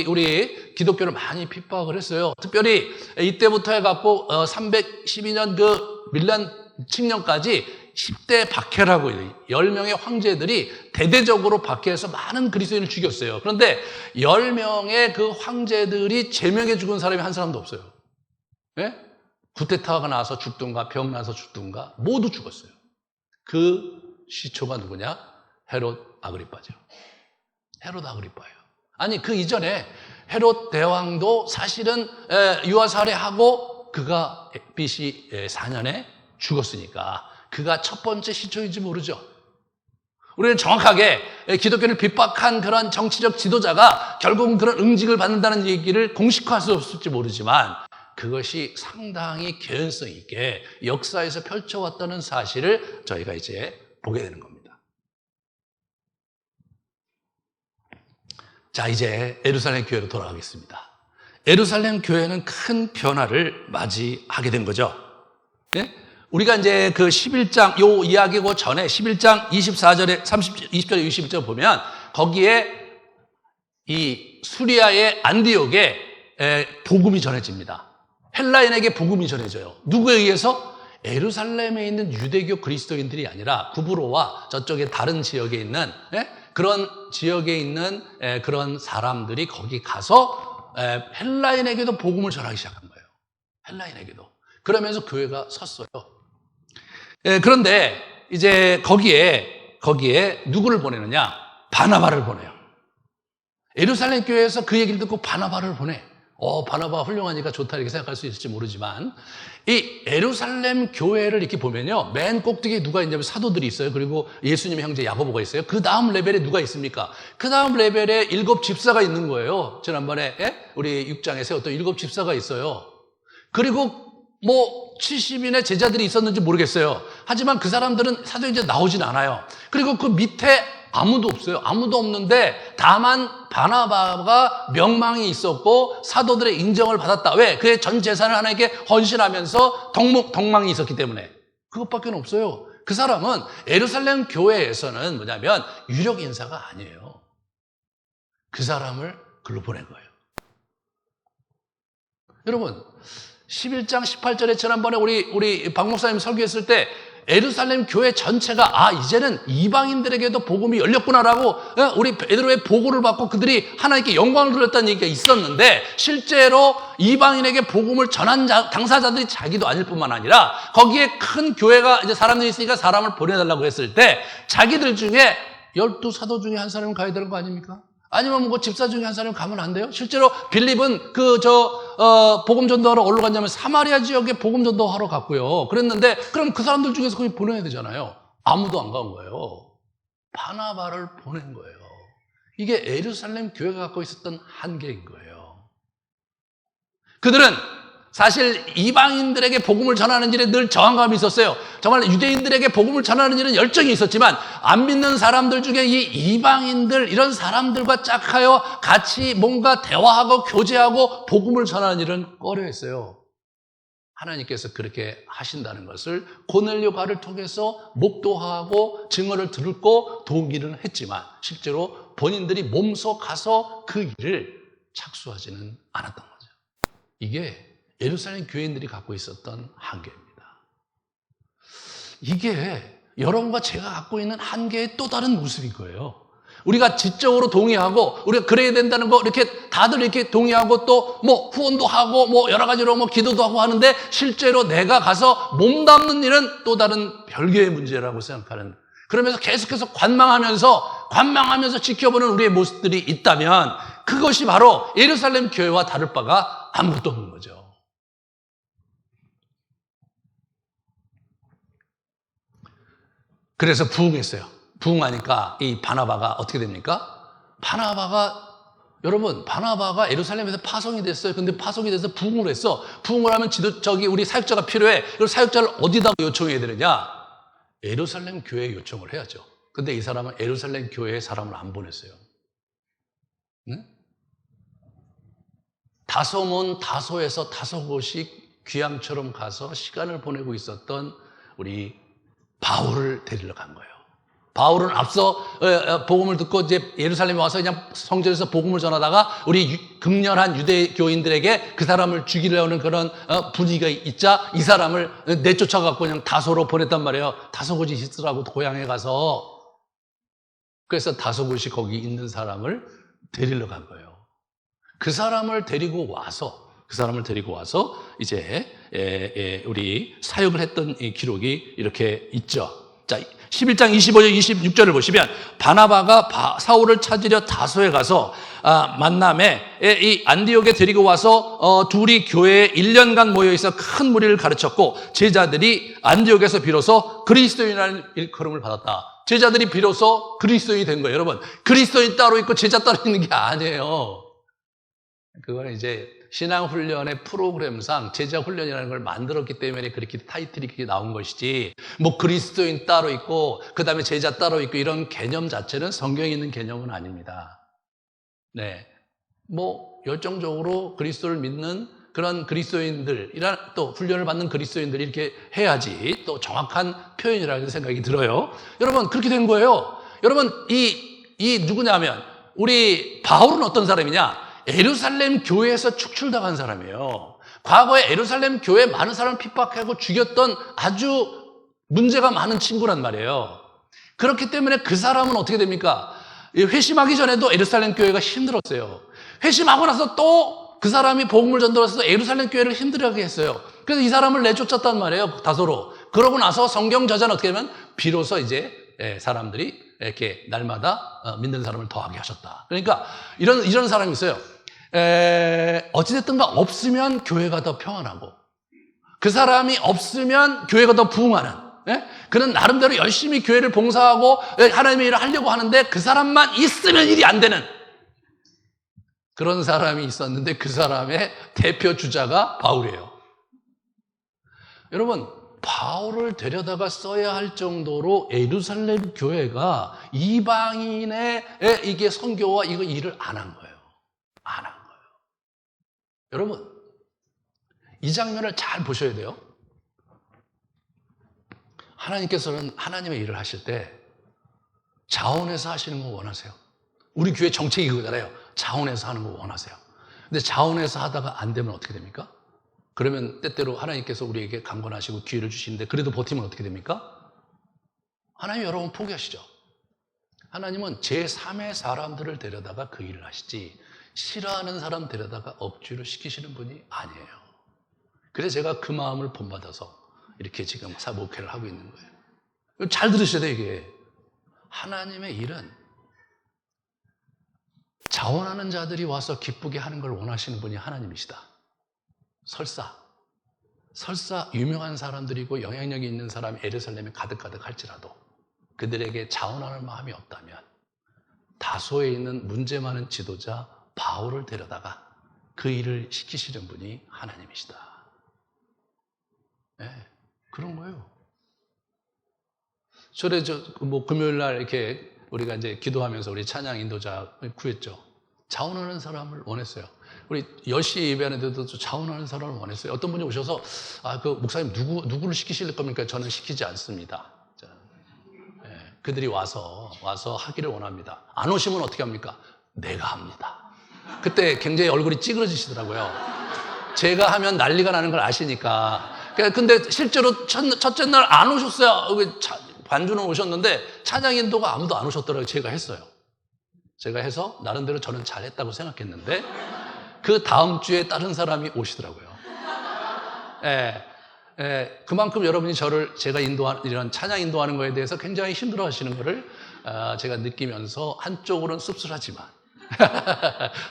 우리 기독교를 많이 핍박을 했어요. 특별히 이때부터 해갖고 312년 밀란 칙령까지 10대 박해라고 10명의 황제들이 대대적으로 박해해서 많은 그리스도인을 죽였어요. 그런데 10명의 그 황제들이 제명해 죽은 사람이 한 사람도 없어요. 예? 구테타가 나서 죽든가 병 나서 죽든가 모두 죽었어요. 그 시초가 누구냐? 헤롯 아그리빠죠. 헤롯 아그리빠예요. 아니 그 이전에 헤롯 대왕도 사실은 유아살해하고 그가 BC 4년에 죽었으니까 그가 첫 번째 시초인지 모르죠. 우리는 정확하게 기독교를 핍박한 그런 정치적 지도자가 결국은 그런 응징을 받는다는 얘기를 공식화할 수 없을지 모르지만 그것이 상당히 개연성 있게 역사에서 펼쳐왔다는 사실을 저희가 이제 보게 되는 겁니다. 자, 이제 예루살렘 교회로 돌아가겠습니다. 예루살렘 교회는 큰 변화를 맞이하게 된 거죠. 네? 우리가 이제 그 11장, 요 이야기고 전에 11장 24절에 20절에 21절 보면 거기에 이 수리아의 안디옥에 복음이 전해집니다. 헬라인에게 복음이 전해져요. 누구에 의해서? 예루살렘에 있는 유대교 그리스도인들이 아니라 구브로와 저쪽에 다른 지역에 있는 그런 지역에 있는 그런 사람들이 거기 가서 헬라인에게도 복음을 전하기 시작한 거예요. 헬라인에게도. 그러면서 교회가 섰어요. 그런데 이제 거기에 누구를 보내느냐? 바나바를 보내요. 예루살렘 교회에서 그 얘기를 듣고 바나바를 보내. 바나바 훌륭하니까 좋다 이렇게 생각할 수 있을지 모르지만 이 예루살렘 교회를 이렇게 보면요. 맨 꼭대기에 누가 있냐면 사도들이 있어요. 그리고 예수님의 형제 야고보가 있어요. 그 다음 레벨에 누가 있습니까? 그 다음 레벨에 7 집사가 있는 거예요. 지난번에 우리 6장에서 어떤 7 집사가 있어요. 그리고 70인의 제자들이 있었는지 모르겠어요. 하지만 그 사람들은 사도행전에 나오진 않아요. 그리고 그 밑에 아무도 없어요. 아무도 없는데 다만 바나바가 명망이 있었고 사도들의 인정을 받았다. 왜? 그의 전 재산을 하나님께 헌신하면서 덕망이 있었기 때문에. 그것밖에 없어요. 그 사람은 예루살렘 교회에서는 뭐냐면 유력 인사가 아니에요. 그 사람을 글로 보낸 거예요. 여러분 11장 18절에 지난번에 우리 박 목사님 설교했을 때 예루살렘 교회 전체가 이제는 이방인들에게도 복음이 열렸구나라고 우리 베드로의 보고를 받고 그들이 하나님께 영광을 돌렸다는 얘기가 있었는데 실제로 이방인에게 복음을 전한 당사자들이 자기도 아닐 뿐만 아니라 거기에 큰 교회가 이제 사람들이 있으니까 사람을 보내달라고 했을 때 자기들 중에 12사도 중에 한 사람은 가야 되는 거 아닙니까? 아니면 뭐 집사 중에 한 사람이 가면 안 돼요? 실제로 빌립은 복음 전도하러 어디로 갔냐면 사마리아 지역에 복음 전도하러 갔고요. 그랬는데 그럼 그 사람들 중에서 거기 보내야 되잖아요. 아무도 안 간 거예요. 바나바를 보낸 거예요. 이게 예루살렘 교회가 갖고 있었던 한계인 거예요. 그들은 사실 이방인들에게 복음을 전하는 일에 늘 저항감이 있었어요. 정말 유대인들에게 복음을 전하는 일은 열정이 있었지만 안 믿는 사람들 중에 이 이방인들 이런 사람들과 짝하여 같이 뭔가 대화하고 교제하고 복음을 전하는 일은 꺼려했어요. 하나님께서 그렇게 하신다는 것을 고넬료가를 통해서 목도하고 증언을 듣고 동의를 했지만 실제로 본인들이 몸소 가서 그 일을 착수하지는 않았던 거죠. 이게 예루살렘 교인들이 갖고 있었던 한계입니다. 이게 여러분과 제가 갖고 있는 한계의 또 다른 모습인 거예요. 우리가 지적으로 동의하고 우리가 그래야 된다는 거 이렇게 다들 이렇게 동의하고 또 뭐 후원도 하고 뭐 여러 가지로 뭐 기도도 하고 하는데 실제로 내가 가서 몸담는 일은 또 다른 별개의 문제라고 생각하는, 그러면서 계속해서 관망하면서 지켜보는 우리의 모습들이 있다면 그것이 바로 예루살렘 교회와 다를 바가 아무것도 없는 거죠. 그래서 부흥했어요. 부흥하니까 이 바나바가 어떻게 됩니까? 바나바가 예루살렘에서 파송이 됐어요. 근데 파송이 돼서 부흥을 했어. 부흥을 하면 우리 사역자가 필요해. 그럼 사역자를 어디다 요청해야 되느냐? 예루살렘 교회에 요청을 해야죠. 근데 이 사람은 예루살렘 교회에 사람을 안 보냈어요. 응? 다소에서 다섯 곳이 귀향처럼 가서 시간을 보내고 있었던 우리 바울을 데리러 간 거예요. 바울은 앞서 복음을 듣고 이제 예루살렘에 와서 그냥 성전에서 복음을 전하다가 우리 극렬한 유대 교인들에게 그 사람을 죽이려는 그런 분위기가 있자 이 사람을 내쫓아갖고 그냥 다소로 보냈단 말이에요. 다소곳이 있으라고 고향에 가서. 그래서 다소곳이 거기 있는 사람을 데리러 간 거예요. 그 사람을 데리고 와서 이제 우리 사역을 했던 이 기록이 이렇게 있죠. 자, 11장 25절 26절을 보시면 바나바가 사울을 찾으려 다소에 가서 만남에 이 안디옥에 데리고 와서 둘이 교회에 1년간 모여있어 큰 무리를 가르쳤고 제자들이 안디옥에서 비로소 그리스도인이라는 일컬음을 받았다. 제자들이 비로소 그리스도인이 된 거예요. 여러분, 그리스도인 따로 있고 제자 따로 있는 게 아니에요. 그거는 이제 신앙훈련의 프로그램상 제자훈련이라는 걸 만들었기 때문에 그렇게 타이틀이 그렇게 나온 것이지, 뭐 그리스도인 따로 있고 그 다음에 제자 따로 있고 이런 개념 자체는 성경에 있는 개념은 아닙니다. 네, 뭐 열정적으로 그리스도를 믿는 그런 그리스도인들, 또 훈련을 받는 그리스도인들이 이렇게 해야지 또 정확한 표현이라는 생각이 들어요. 여러분, 그렇게 된 거예요. 여러분, 이 누구냐면 우리 바울은 어떤 사람이냐? 예루살렘 교회에서 축출당한 사람이에요. 과거에 예루살렘 교회에 많은 사람을 핍박하고 죽였던 아주 문제가 많은 친구란 말이에요. 그렇기 때문에 그 사람은 어떻게 됩니까? 회심하기 전에도 예루살렘 교회가 힘들었어요. 회심하고 나서 또 그 사람이 복음을 전도해서 예루살렘 교회를 힘들어하게 했어요. 그래서 이 사람을 내쫓았단 말이에요, 다소로. 그러고 나서 성경 저자는 어떻게 하면 비로소 이제 사람들이 이렇게 날마다 믿는 사람을 더하게 하셨다. 그러니까 이런 사람이 있어요. 어찌됐든가 없으면 교회가 더 평안하고 그 사람이 없으면 교회가 더 부흥하는, 그는 나름대로 열심히 교회를 봉사하고 하나님의 일을 하려고 하는데 그 사람만 있으면 일이 안 되는 그런 사람이 있었는데 그 사람의 대표 주자가 바울이에요. 여러분, 바울을 데려다가 써야 할 정도로 예루살렘 교회가 이방인의 이게 선교와 이거 일을 안 한 거예요. 안 한 거예요. 여러분, 이 장면을 잘 보셔야 돼요. 하나님께서는 하나님의 일을 하실 때 자원해서 하시는 거 원하세요. 우리 교회 정책이 그거잖아요. 자원해서 하는 거 원하세요. 근데 자원해서 하다가 안 되면 어떻게 됩니까? 그러면 때때로 하나님께서 우리에게 강권하시고 기회를 주시는데 그래도 버티면 어떻게 됩니까? 하나님 여러분 포기하시죠. 하나님은 제3의 사람들을 데려다가 그 일을 하시지 싫어하는 사람 데려다가 억지로 시키시는 분이 아니에요. 그래서 제가 그 마음을 본받아서 이렇게 지금 사목회를 하고 있는 거예요. 잘 들으셔야 돼요, 이게. 하나님의 일은 자원하는 자들이 와서 기쁘게 하는 걸 원하시는 분이 하나님이시다. 설사 유명한 사람들이고 영향력이 있는 사람이 예루살렘에 가득가득 할지라도 그들에게 자원하는 마음이 없다면 다소에 있는 문제 많은 지도자 바울을 데려다가 그 일을 시키시는 분이 하나님이시다. 네, 그런 거예요. 저래 금요일 날 이렇게 우리가 이제 기도하면서 우리 찬양 인도자 구했죠. 자원하는 사람을 원했어요. 우리 10시 예배하는데도 자원하는 사람을 원했어요. 어떤 분이 오셔서 그 목사님 누구를 시키실 겁니까? 저는 시키지 않습니다. 그들이 와서 하기를 원합니다. 안 오시면 어떻게 합니까? 내가 합니다. 그때 굉장히 얼굴이 찌그러지시더라고요. 제가 하면 난리가 나는 걸 아시니까. 근데 실제로 첫째 날 안 오셨어요. 반주는 오셨는데 찬양 인도가 아무도 안 오셨더라고요. 제가 했어요. 제가 해서 나름대로 저는 잘했다고 생각했는데 그 다음 주에 다른 사람이 오시더라고요. 그만큼 여러분이 제가 이런 찬양 인도하는 거에 대해서 굉장히 힘들어 하시는 거를 제가 느끼면서 한쪽으로는 씁쓸하지만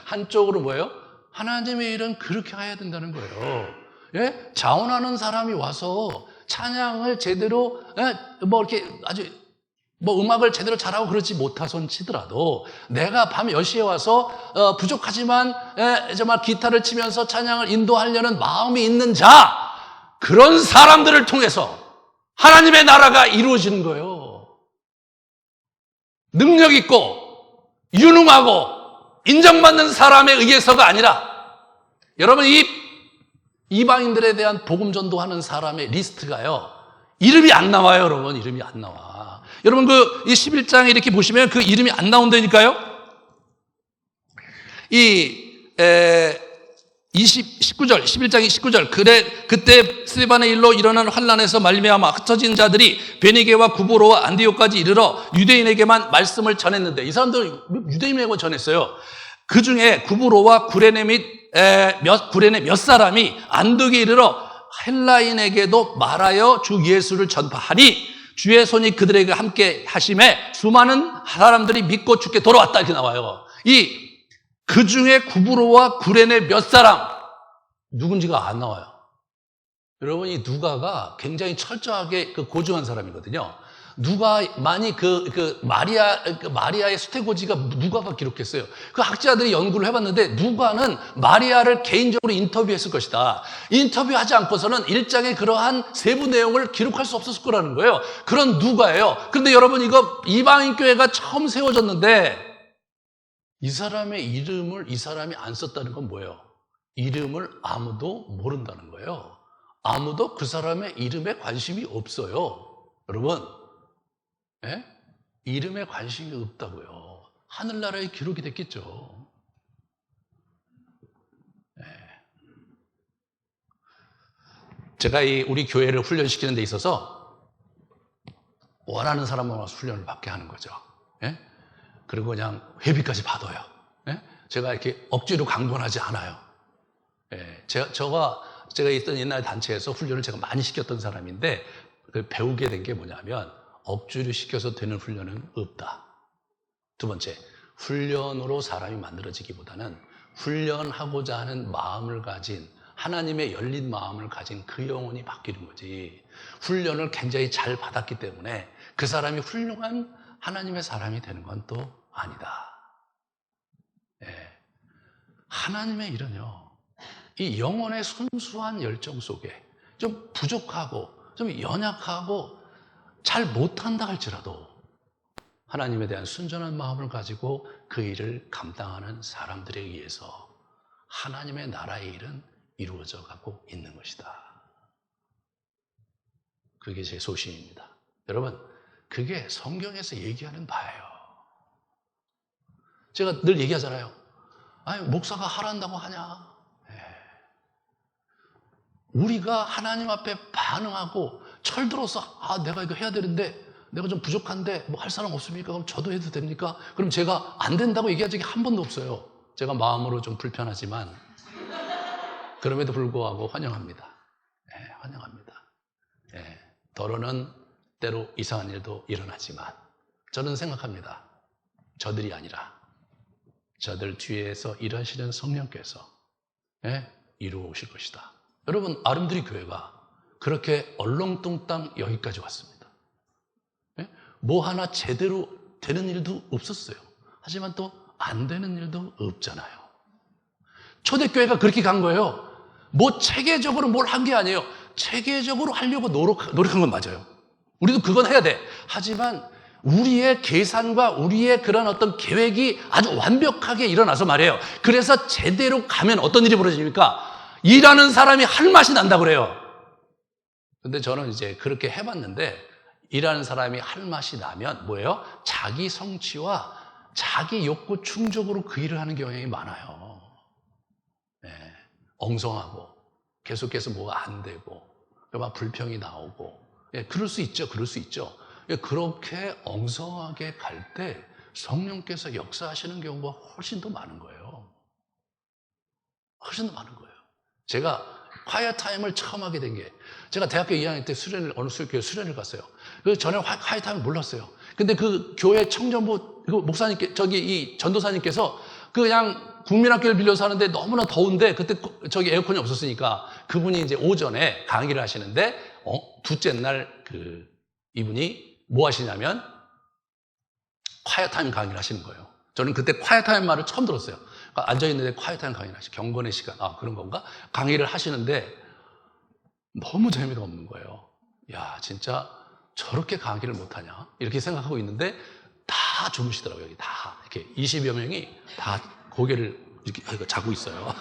한쪽으로 뭐예요? 하나님의 일은 그렇게 해야 된다는 거예요. 예? 자원하는 사람이 와서 찬양을 제대로 이렇게 아주 음악을 제대로 잘하고 그러지 못하선 치더라도 내가 밤 10시에 와서 부족하지만 정말 기타를 치면서 찬양을 인도하려는 마음이 있는 자, 그런 사람들을 통해서 하나님의 나라가 이루어지는 거예요. 능력 있고 유능하고 인정받는 사람에 의해서가 아니라 여러분 이 이방인들에 대한 복음 전도하는 사람의 리스트가요. 이름이 안 나와요, 여러분. 이름이 안 나와. 여러분 이 11장에 이렇게 보시면 그 이름이 안 나온다니까요. 19절, 11장의 19절. 그때 스데반의 일로 일어난 환란에서 말미암아 흩어진 자들이 베니게와 구브로와 안디옥까지 이르러 유대인에게만 말씀을 전했는데 이 사람들은 유대인에게만 전했어요. 그 중에 구브로와 구레네 몇 사람이 안디옥에 이르러 헬라인에게도 말하여 주 예수를 전파하니 주의 손이 그들에게 함께 하심에 수많은 사람들이 믿고 주께 돌아왔다 이렇게 나와요. 그 중에 구브로와 구레네 몇 사람 누군지가 안 나와요. 여러분 이 누가가 굉장히 철저하게 고증한 사람이거든요. 누가만이 마리아의 수태고지가 누가가 기록했어요. 그 학자들이 연구를 해봤는데 누가는 마리아를 개인적으로 인터뷰했을 것이다. 인터뷰하지 않고서는 일장의 그러한 세부 내용을 기록할 수 없었을 거라는 거예요. 그런 누가예요. 그런데 여러분 이거 이방인 교회가 처음 세워졌는데 이 사람의 이름을 이 사람이 안 썼다는 건 뭐예요? 이름을 아무도 모른다는 거예요. 아무도 그 사람의 이름에 관심이 없어요. 여러분, 예? 이름에 관심이 없다고요. 하늘나라에 기록이 됐겠죠. 예. 제가 우리 교회를 훈련시키는 데 있어서 원하는 사람만 와서 훈련을 받게 하는 거죠. 예? 그리고 그냥 회비까지 받아요. 예? 제가 이렇게 억지로 강권하지 않아요. 예. 제가 있던 옛날 단체에서 훈련을 제가 많이 시켰던 사람인데 배우게 된 게 뭐냐면 억지로 시켜서 되는 훈련은 없다. 두 번째, 훈련으로 사람이 만들어지기보다는 훈련하고자 하는 마음을 가진 하나님의 열린 마음을 가진 그 영혼이 바뀌는 거지. 훈련을 굉장히 잘 받았기 때문에 그 사람이 훌륭한 하나님의 사람이 되는 건 또 아니다. 예. 하나님의 일은요, 이 영혼의 순수한 열정 속에 좀 부족하고 좀 연약하고 잘 못한다 할지라도 하나님에 대한 순전한 마음을 가지고 그 일을 감당하는 사람들에 의해서 하나님의 나라의 일은 이루어져 가고 있는 것이다. 그게 제 소신입니다. 여러분, 그게 성경에서 얘기하는 바예요. 제가 늘 얘기하잖아요. 아니, 목사가 하란다고 하냐? 우리가 하나님 앞에 반응하고 철들어서 내가 이거 해야 되는데 내가 좀 부족한데 뭐 할 사람 없습니까? 그럼 저도 해도 됩니까? 그럼 제가 안 된다고 얘기한 적이 한 번도 없어요. 제가 마음으로 좀 불편하지만 그럼에도 불구하고 환영합니다. 환영합니다. 더러는 때로 이상한 일도 일어나지만 저는 생각합니다. 저들이 아니라 저들 뒤에서 일하시는 성령께서 이루어 오실 것이다. 여러분, 아름드리 교회가 그렇게 얼렁뚱땅 여기까지 왔습니다. 뭐 하나 제대로 되는 일도 없었어요. 하지만 또 안 되는 일도 없잖아요. 초대교회가 그렇게 간 거예요. 뭐 체계적으로 뭘 한 게 아니에요. 체계적으로 하려고 노력한 건 맞아요. 우리도 그건 해야 돼. 하지만 우리의 계산과 우리의 그런 어떤 계획이 아주 완벽하게 일어나서 말이에요. 그래서 제대로 가면 어떤 일이 벌어집니까? 일하는 사람이 할 맛이 난다고 그래요. 근데 저는 이제 그렇게 해봤는데 일하는 사람이 할 맛이 나면 뭐예요? 자기 성취와 자기 욕구 충족으로 그 일을 하는 경향이 많아요. 엉성하고 계속해서 뭐가 안 되고 막 불평이 나오고 그럴 수 있죠. 그럴 수 있죠. 그렇게 엉성하게 갈 때 성령께서 역사하시는 경우가 훨씬 더 많은 거예요. 훨씬 더 많은 거예요. 제가 콰이어 타임을 처음 하게 된 게 제가 대학교 2학년 때 어느 교회 수련을 갔어요. 그 전에 콰이어 타임을 몰랐어요. 근데 그 교회 청년부 목사님께 이 전도사님께서 그냥 국민학교를 빌려서 하는데 너무나 더운데 그때 에어컨이 없었으니까 그분이 이제 오전에 강의를 하시는데 둘째 날 이분이 뭐 하시냐면 콰이어 타임 강의를 하시는 거예요. 저는 그때 콰이어 타임 말을 처음 들었어요. 그러니까 앉아있는데 콰이어 타임 강의를 하시고 경건의 시간 그런 건가? 강의를 하시는데 너무 재미가 없는 거예요. 야, 진짜 저렇게 강의를 못하냐? 이렇게 생각하고 있는데 다 주무시더라고요. 여기 다 이렇게 20여 명이 다 고개를 이렇게 자고 있어요.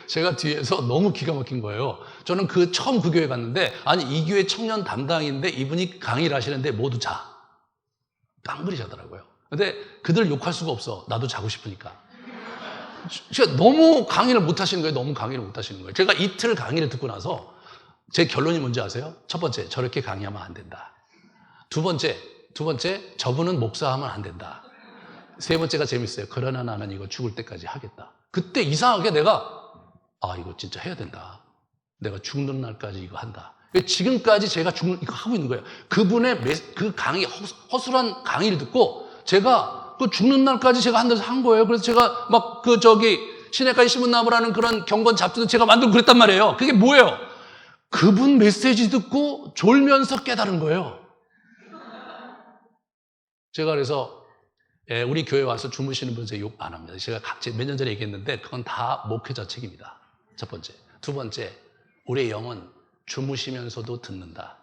제가 뒤에서 너무 기가 막힌 거예요. 저는 처음 그 교회 갔는데 아니 이 교회 청년 담당인데 이분이 강의를 하시는데 모두 깡그리 자더라고요. 근데 그들 욕할 수가 없어. 나도 자고 싶으니까. 제가 너무 강의를 못 하시는 거예요. 너무 강의를 못 하시는 거예요. 제가 이틀 강의를 듣고 나서 제 결론이 뭔지 아세요? 첫 번째, 저렇게 강의하면 안 된다. 두 번째, 저분은 목사하면 안 된다. 세 번째가 재밌어요. 그러나 나는 이거 죽을 때까지 하겠다. 그때 이상하게 내가 이거 진짜 해야 된다. 내가 죽는 날까지 이거 한다. 지금까지 제가 이거 하고 있는 거예요. 그분의 그 강의, 허술한 강의를 듣고 제가 그 죽는 날까지 제가 한 거예요. 그래서 제가 막 시내가에 심은 나무라는 그런 경건 잡지도 제가 만들고 그랬단 말이에요. 그게 뭐예요? 그분 메시지 듣고 졸면서 깨달은 거예요. 제가 그래서 우리 교회 와서 주무시는 분 제 욕 안 합니다. 제가 몇 년 전에 얘기했는데 그건 다 목회자 책입니다. 첫 번째. 두 번째, 우리의 영은 주무시면서도 듣는다.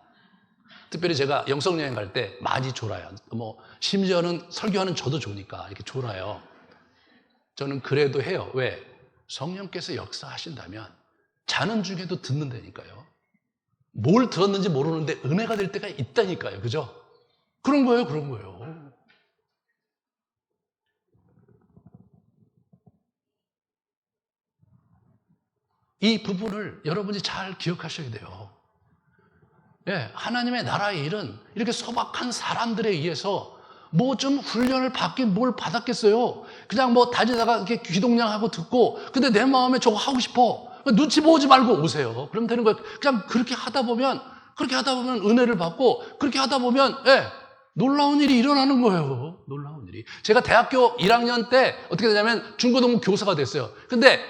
특별히 제가 영성여행 갈 때 많이 졸아요. 심지어는 설교하는 저도 좋으니까 이렇게 졸아요. 저는 그래도 해요. 왜? 성령께서 역사하신다면 자는 중에도 듣는다니까요. 뭘 들었는지 모르는데 은혜가 될 때가 있다니까요. 그죠? 그런 거예요. 이 부분을 여러분이 잘 기억하셔야 돼요. 하나님의 나라의 일은 이렇게 소박한 사람들에 의해서 뭐 좀 훈련을 받긴 뭘 받았겠어요. 그냥 다니다가 이렇게 귀동냥하고 듣고 근데 내 마음에 저거 하고 싶어. 눈치 보지 말고 오세요. 그럼 되는 거예요. 그냥 그렇게 하다 보면 은혜를 받고 그렇게 하다 보면 놀라운 일이 일어나는 거예요. 놀라운 일이. 제가 대학교 1학년 때 어떻게 되냐면 중고등부 교사가 됐어요. 근데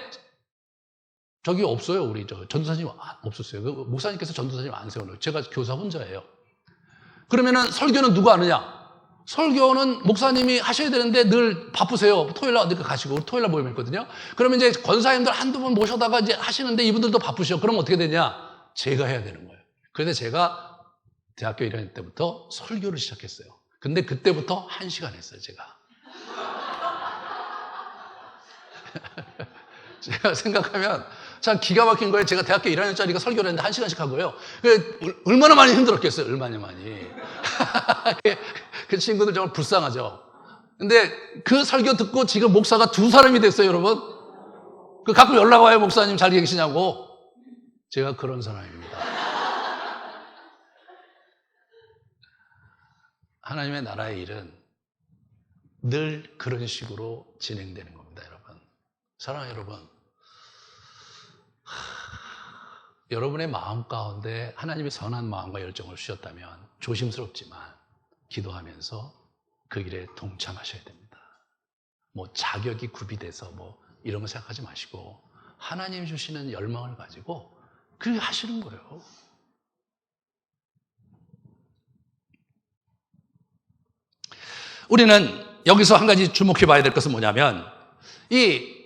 저기 없어요. 우리 전도사님 없었어요. 목사님께서 전도사님 안 세워요. 제가 교사 혼자예요. 그러면은 설교는 누가 하느냐? 설교는 목사님이 하셔야 되는데 늘 바쁘세요. 토요일 날 어디가 가시고 토요일 날 모임 있거든요. 그러면 이제 권사님들 한두 분 모셔다가 이제 하시는데 이분들도 바쁘셔. 그럼 어떻게 되냐? 제가 해야 되는 거예요. 그래서 제가 대학교 1학년 때부터 설교를 시작했어요. 근데 그때부터 1시간 했어요, 제가. 제가 생각하면 참 기가 막힌 거예요. 제가 대학교 1학년짜리가 설교를 했는데 1시간씩 한 거예요. 얼마나 많이 힘들었겠어요, 얼마나 많이. 그 친구들 정말 불쌍하죠. 근데 그 설교 듣고 지금 목사가 2사람이 됐어요, 여러분. 그 가끔 연락 와요, 목사님 잘 계시냐고. 제가 그런 사람입니다. 하나님의 나라의 일은 늘 그런 식으로 진행되는 겁니다, 여러분. 사랑하는 여러분. 여러분의 마음 가운데 하나님의 선한 마음과 열정을 주셨다면 조심스럽지만 기도하면서 그 일에 동참하셔야 됩니다. 뭐 자격이 구비돼서 뭐 이런 거 생각하지 마시고 하나님 주시는 열망을 가지고 그렇게 하시는 거예요. 우리는 여기서 한 가지 주목해 봐야 될 것은 뭐냐면 이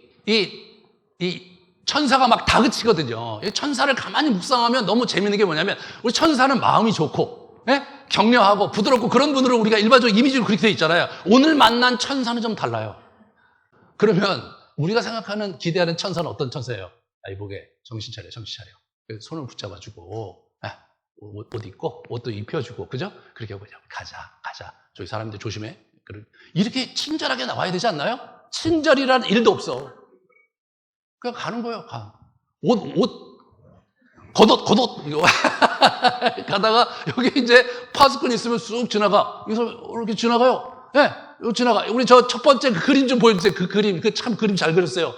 천사가 막 다그치거든요. 천사를 가만히 묵상하면 너무 재밌는 게 뭐냐면 우리 천사는 마음이 좋고 격려하고 부드럽고 그런 분으로 우리가 일반적으로 이미지로 그렇게 돼 있잖아요. 오늘 만난 천사는 좀 달라요. 그러면 우리가 생각하는 기대하는 천사는 어떤 천사예요? 이보게 정신 차려. 손을 붙잡아주고 옷 입고 옷도 입혀주고 그죠? 그렇게 하고 가자. 저기 사람들 조심해. 이렇게 친절하게 나와야 되지 않나요? 친절이라는 일도 없어. 그냥 가는 거예요. 겉옷 이거 가다가 여기 이제 파수꾼 있으면 쑥 지나가. 여기서 이렇게 지나가요. 여기 지나가. 우리 저 첫 번째 그 그림 좀 보여주세요. 그 그림, 참 그림 잘 그렸어요.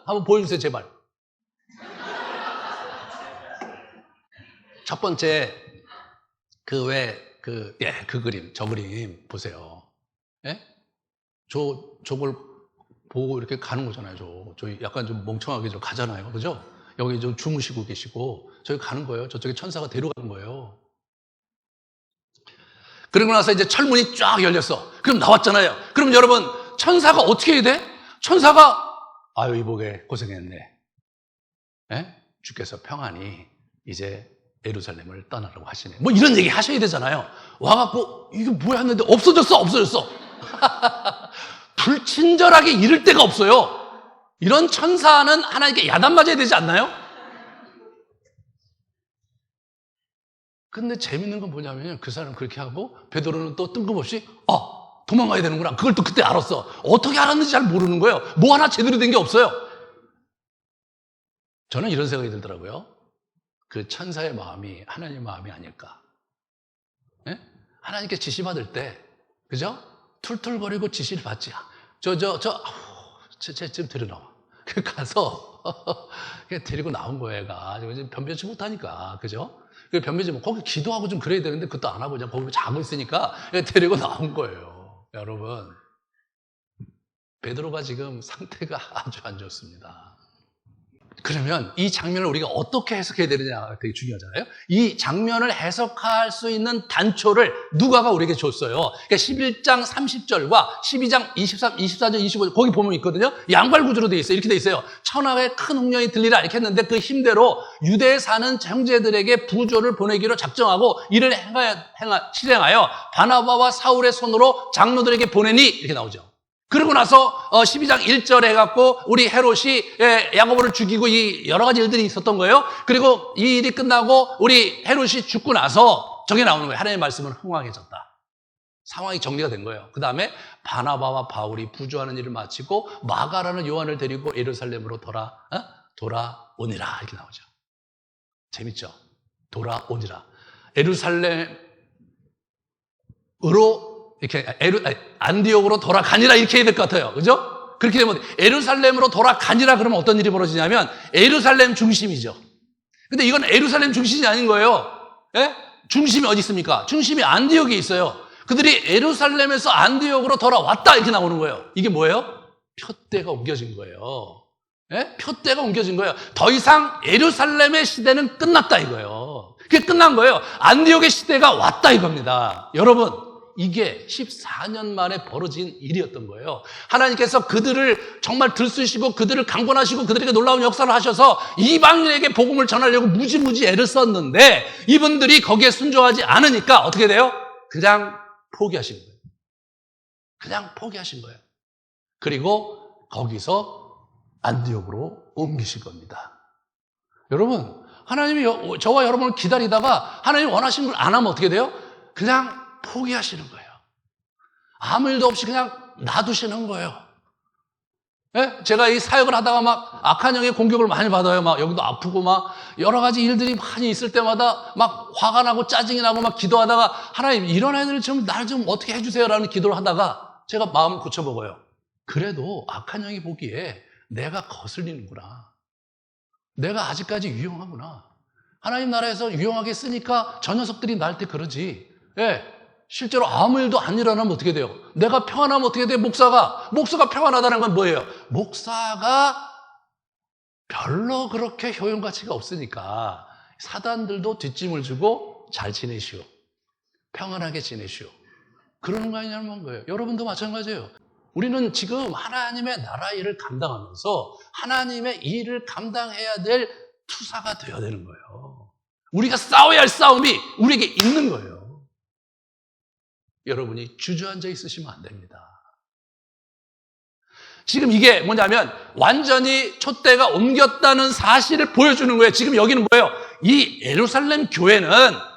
한번 보여주세요, 제발. 첫 번째 그 그림, 저 그림 보세요. 저걸 보고 이렇게 가는 거잖아요. 저 약간 좀 멍청하게 좀 가잖아요. 그죠? 여기 좀 주무시고 계시고 저기 가는 거예요. 저쪽에 천사가 데려가는 거예요. 그러고 나서 이제 철문이 쫙 열렸어. 그럼 나왔잖아요. 그럼 여러분 천사가 어떻게 해야 돼? 천사가 이보게 고생했네. 주께서 평안히 이제 예루살렘을 떠나라고 하시네. 뭐 이런 얘기 하셔야 되잖아요. 와갖고 이게 뭐야 했는데 없어졌어. 불친절하게 이를 데가 없어요. 이런 천사는 하나님께 야단 맞아야 되지 않나요? 근데 재밌는 건 뭐냐면 그 사람 그렇게 하고 베드로는 또 뜬금없이 도망가야 되는구나. 그걸 또 그때 알았어. 어떻게 알았는지 잘 모르는 거예요. 뭐 하나 제대로 된 게 없어요. 저는 이런 생각이 들더라고요. 그 천사의 마음이 하나님의 마음이 아닐까. 하나님께 지시받을 때 그죠? 툴툴거리고 지시를 받지. 쟤 데려나와. 가서 데리고 나온 거예요, 얘가. 변변치 못하니까, 그죠? 변변치 못, 거기 기도하고 좀 그래야 되는데 그것도 안 하고 그냥 거기 자고 있으니까 데리고 나온 거예요. 여러분, 베드로가 지금 상태가 아주 안 좋습니다. 그러면 이 장면을 우리가 어떻게 해석해야 되느냐가 되게 중요하잖아요. 이 장면을 해석할 수 있는 단초를 누가가 우리에게 줬어요. 그러니까 11장 30절과 12장 23, 24절, 25절 거기 보면 있거든요. 양발 구조로 되어 있어요. 이렇게 되어 있어요. 천하에 큰 홍련이 들리라 이렇게 했는데 그 힘대로 유대에 사는 형제들에게 부조를 보내기로 작정하고 이를 실행하여 바나바와 사울의 손으로 장로들에게 보내니 이렇게 나오죠. 그러고 나서 12장 1절에 해갖고 우리 헤롯이 야고보를 죽이고 이 여러 가지 일들이 있었던 거예요. 그리고 이 일이 끝나고 우리 헤롯이 죽고 나서 저게 나오는 거예요. 하나님의 말씀은 흥황해졌다. 상황이 정리가 된 거예요. 그 다음에 바나바와 바울이 부조하는 일을 마치고 마가라는 요한을 데리고 예루살렘으로 돌아오니라 이렇게 나오죠. 재밌죠? 돌아오니라. 예루살렘으로 이렇게 안디옥으로 돌아가니라 이렇게 해야 될 것 같아요. 그죠? 그렇게 되면 예루살렘으로 돌아가니라 그러면 어떤 일이 벌어지냐면 예루살렘 중심이죠. 근데 이건 예루살렘 중심이 아닌 거예요. 중심이 어디 있습니까? 중심이 안디옥에 있어요. 그들이 예루살렘에서 안디옥으로 돌아왔다 이렇게 나오는 거예요. 이게 뭐예요? 표대가 옮겨진 거예요. 표대가 옮겨진 거예요. 더 이상 예루살렘의 시대는 끝났다 이거예요. 그게 끝난 거예요. 안디옥의 시대가 왔다 이겁니다. 여러분, 이게 14년 만에 벌어진 일이었던 거예요. 하나님께서 그들을 정말 들쑤시고 그들을 강권하시고 그들에게 놀라운 역사를 하셔서 이방인에게 복음을 전하려고 무지무지 애를 썼는데 이분들이 거기에 순종하지 않으니까 어떻게 돼요? 그냥 포기하신 거예요. 그냥 포기하신 거예요. 그리고 거기서 안디옥으로 옮기신 겁니다. 여러분, 하나님이 저와 여러분을 기다리다가 하나님이 원하시는 걸 안 하면 어떻게 돼요? 그냥 포기하시는 거예요. 아무 일도 없이 그냥 놔두시는 거예요. 예? 제가 이 사역을 하다가 막 악한 영의 공격을 많이 받아요. 막 여기도 아프고 막 여러 가지 일들이 많이 있을 때마다 막 화가 나고 짜증이 나고 막 기도하다가 하나님 이런 애들 좀 날 좀 어떻게 해주세요라는 기도를 하다가 제가 마음을 고쳐먹어요. 그래도 악한 영이 보기에 내가 거슬리는구나. 내가 아직까지 유용하구나. 하나님 나라에서 유용하게 쓰니까 저 녀석들이 날 때 그러지. 예, 실제로 아무 일도 안 일어나면 어떻게 돼요? 내가 평안하면 어떻게 돼요? 목사가 평안하다는 건 뭐예요? 목사가 별로 그렇게 효용가치가 없으니까 사단들도 뒷짐을 주고 잘 지내시오. 평안하게 지내시오. 그러는 거 아니냐는 거예요. 여러분도 마찬가지예요. 우리는 지금 하나님의 나라 일을 감당하면서 하나님의 일을 감당해야 될 투사가 되어야 되는 거예요. 우리가 싸워야 할 싸움이 우리에게 있는 거예요. 여러분이 주저앉아 있으시면 안 됩니다. 지금 이게 뭐냐면 완전히 촛대가 옮겼다는 사실을 보여주는 거예요. 지금 여기는 뭐예요? 이 예루살렘 교회는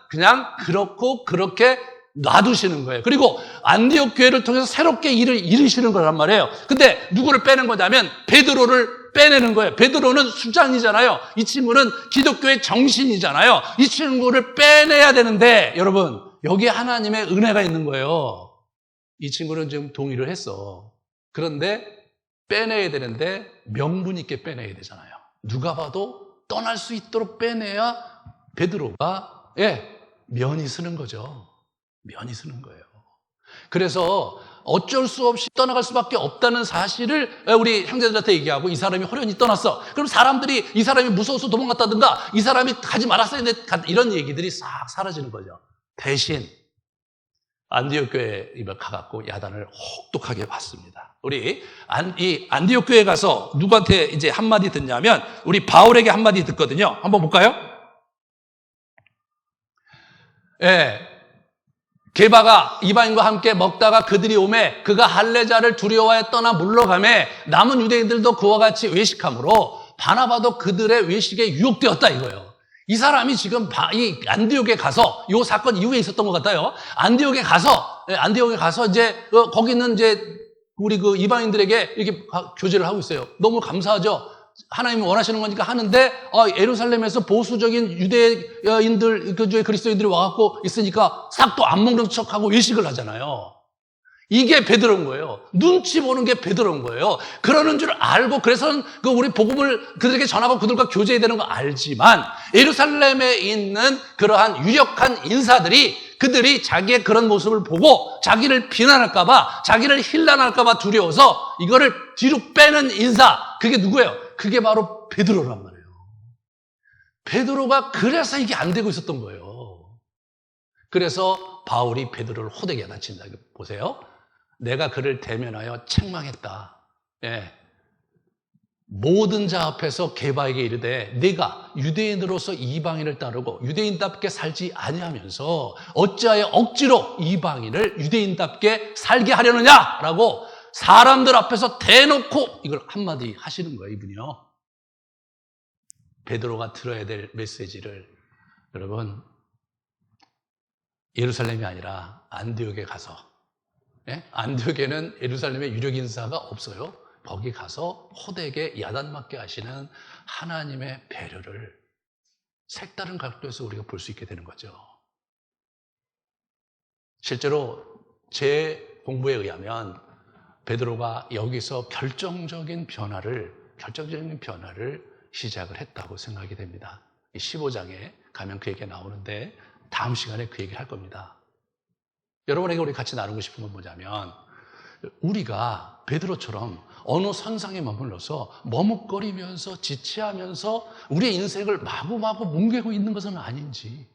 그냥 그렇고 그렇게 놔두시는 거예요. 그리고 안디옥 교회를 통해서 새롭게 일을 이루시는 거란 말이에요. 근데 누구를 빼는 거냐면 베드로를 빼내는 거예요. 베드로는 수장이잖아요. 이 친구는 기독교의 정신이잖아요. 이 친구를 빼내야 되는데 여러분 여기에 하나님의 은혜가 있는 거예요. 이 친구는 지금 동의를 했어. 그런데 빼내야 되는데 명분 있게 빼내야 되잖아요. 누가 봐도 떠날 수 있도록 빼내야 베드로가 면이 서는 거죠. 면이 서는 거예요. 그래서 어쩔 수 없이 떠나갈 수밖에 없다는 사실을 우리 형제들한테 얘기하고 이 사람이 호련히 떠났어. 그럼 사람들이 이 사람이 무서워서 도망갔다든가 이 사람이 가지 말았어야 돼 이런 얘기들이 싹 사라지는 거죠. 대신 안디옥 교회에 가갖고 야단을 혹독하게 받습니다. 우리 이 안디옥 교회에 가서 누구한테 이제 한마디 듣냐면 우리 바울에게 한마디 듣거든요. 한번 볼까요? 게바가 이방인과 함께 먹다가 그들이 오매 그가 할례자를 두려워하여 떠나 물러가매 남은 유대인들도 그와 같이 외식함으로 바나바도 그들의 외식에 유혹되었다 이거예요. 이 사람이 지금 이 안디옥에 가서 이 사건 이후에 있었던 것 같아요. 안디옥에 가서 이제 거기 있는 이제 우리 그 이방인들에게 이렇게 교제를 하고 있어요. 너무 감사하죠. 하나님이 원하시는 거니까 하는데 예루살렘에서 보수적인 유대인들 그리스도인들이 와갖고 있으니까 싹 또 안 먹는 척하고 외식을 하잖아요. 이게 베드로인 거예요. 눈치 보는 게 베드로인 거예요. 그러는 줄 알고 그래서는 우리 복음을 그들에게 전하고 그들과 교제해야 되는 거 알지만 예루살렘에 있는 그러한 유력한 인사들이 그들이 자기의 그런 모습을 보고 자기를 비난할까 봐 자기를 힐난할까 봐 두려워서 이거를 뒤로 빼는 인사 그게 누구예요? 그게 바로 베드로란 말이에요. 베드로가 그래서 이게 안 되고 있었던 거예요. 그래서 바울이 베드로를 호되게 야단친다. 보세요. 내가 그를 대면하여 책망했다. 모든 자 앞에서 게바에게 이르되 네가 유대인으로서 이방인을 따르고 유대인답게 살지 아니하면서 어찌하여 억지로 이방인을 유대인답게 살게 하려느냐라고 사람들 앞에서 대놓고 이걸 한마디 하시는 거예요, 이분이요. 베드로가 들어야 될 메시지를 여러분 예루살렘이 아니라 안디옥에 가서 안디옥에는 예루살렘의 유력 인사가 없어요. 거기 가서 호되게 야단맞게 하시는 하나님의 배려를 색다른 각도에서 우리가 볼 수 있게 되는 거죠. 실제로 제 공부에 의하면 베드로가 여기서 결정적인 변화를 시작을 했다고 생각이 됩니다. 15장에 가면 그 얘기가 나오는데 다음 시간에 그 얘기를 할 겁니다. 여러분에게 우리 같이 나누고 싶은 건 뭐냐면 우리가 베드로처럼 어느 선상에 머물러서 머뭇거리면서 지체하면서 우리의 인생을 마구마구 뭉개고 있는 것은 아닌지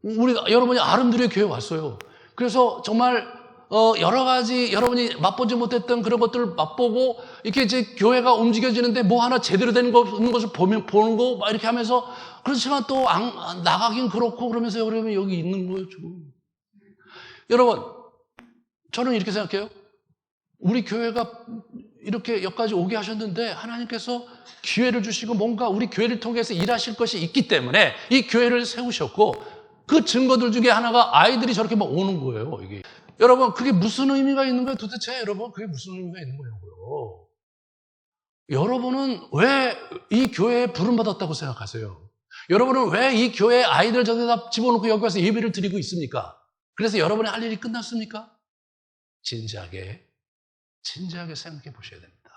여러분이 아름드리의 교회 왔어요. 그래서 정말 여러 가지 여러분이 맛보지 못했던 그런 것들을 맛보고 이렇게 이제 교회가 움직여지는데 뭐 하나 제대로 된 거 없는 것을 보는 거 막 이렇게 하면서 그렇지만 또 나가긴 그렇고 그러면서 여러분 여기 있는 거예요 지금. 여러분 저는 이렇게 생각해요. 우리 교회가 이렇게 여기까지 오게 하셨는데 하나님께서 기회를 주시고 뭔가 우리 교회를 통해서 일하실 것이 있기 때문에 이 교회를 세우셨고 그 증거들 중에 하나가 아이들이 저렇게 막 오는 거예요. 이게. 여러분 그게 무슨 의미가 있는 거예요 도대체? 여러분 그게 무슨 의미가 있는 거냐고요. 여러분은 왜 이 교회에 부름받았다고 생각하세요? 여러분은 왜 이 교회에 아이들 저기다 집어넣고 여기 와서 예배를 드리고 있습니까? 그래서 여러분의 할 일이 끝났습니까? 진지하게 생각해 보셔야 됩니다.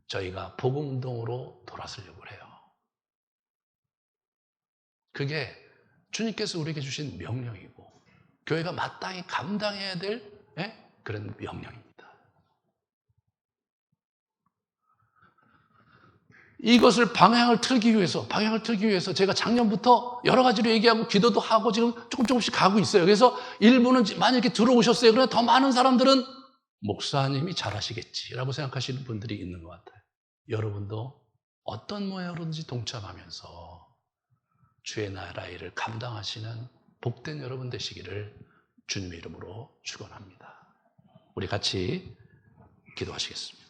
저희가 복음운동으로 돌아서려고 해요. 그게 주님께서 우리에게 주신 명령이고 교회가 마땅히 감당해야 될 그런 명령입니다. 이것을 방향을 틀기 위해서 제가 작년부터 여러 가지로 얘기하고 기도도 하고 지금 조금씩 가고 있어요. 그래서 일부는 만약에 들어오셨어요. 그러나 더 많은 사람들은 목사님이 잘하시겠지라고 생각하시는 분들이 있는 것 같아요. 여러분도 어떤 모양으로든지 동참하면서 주의 나라의 일을 감당하시는 복된 여러분 되시기를 주님의 이름으로 축원합니다. 우리 같이 기도하시겠습니다.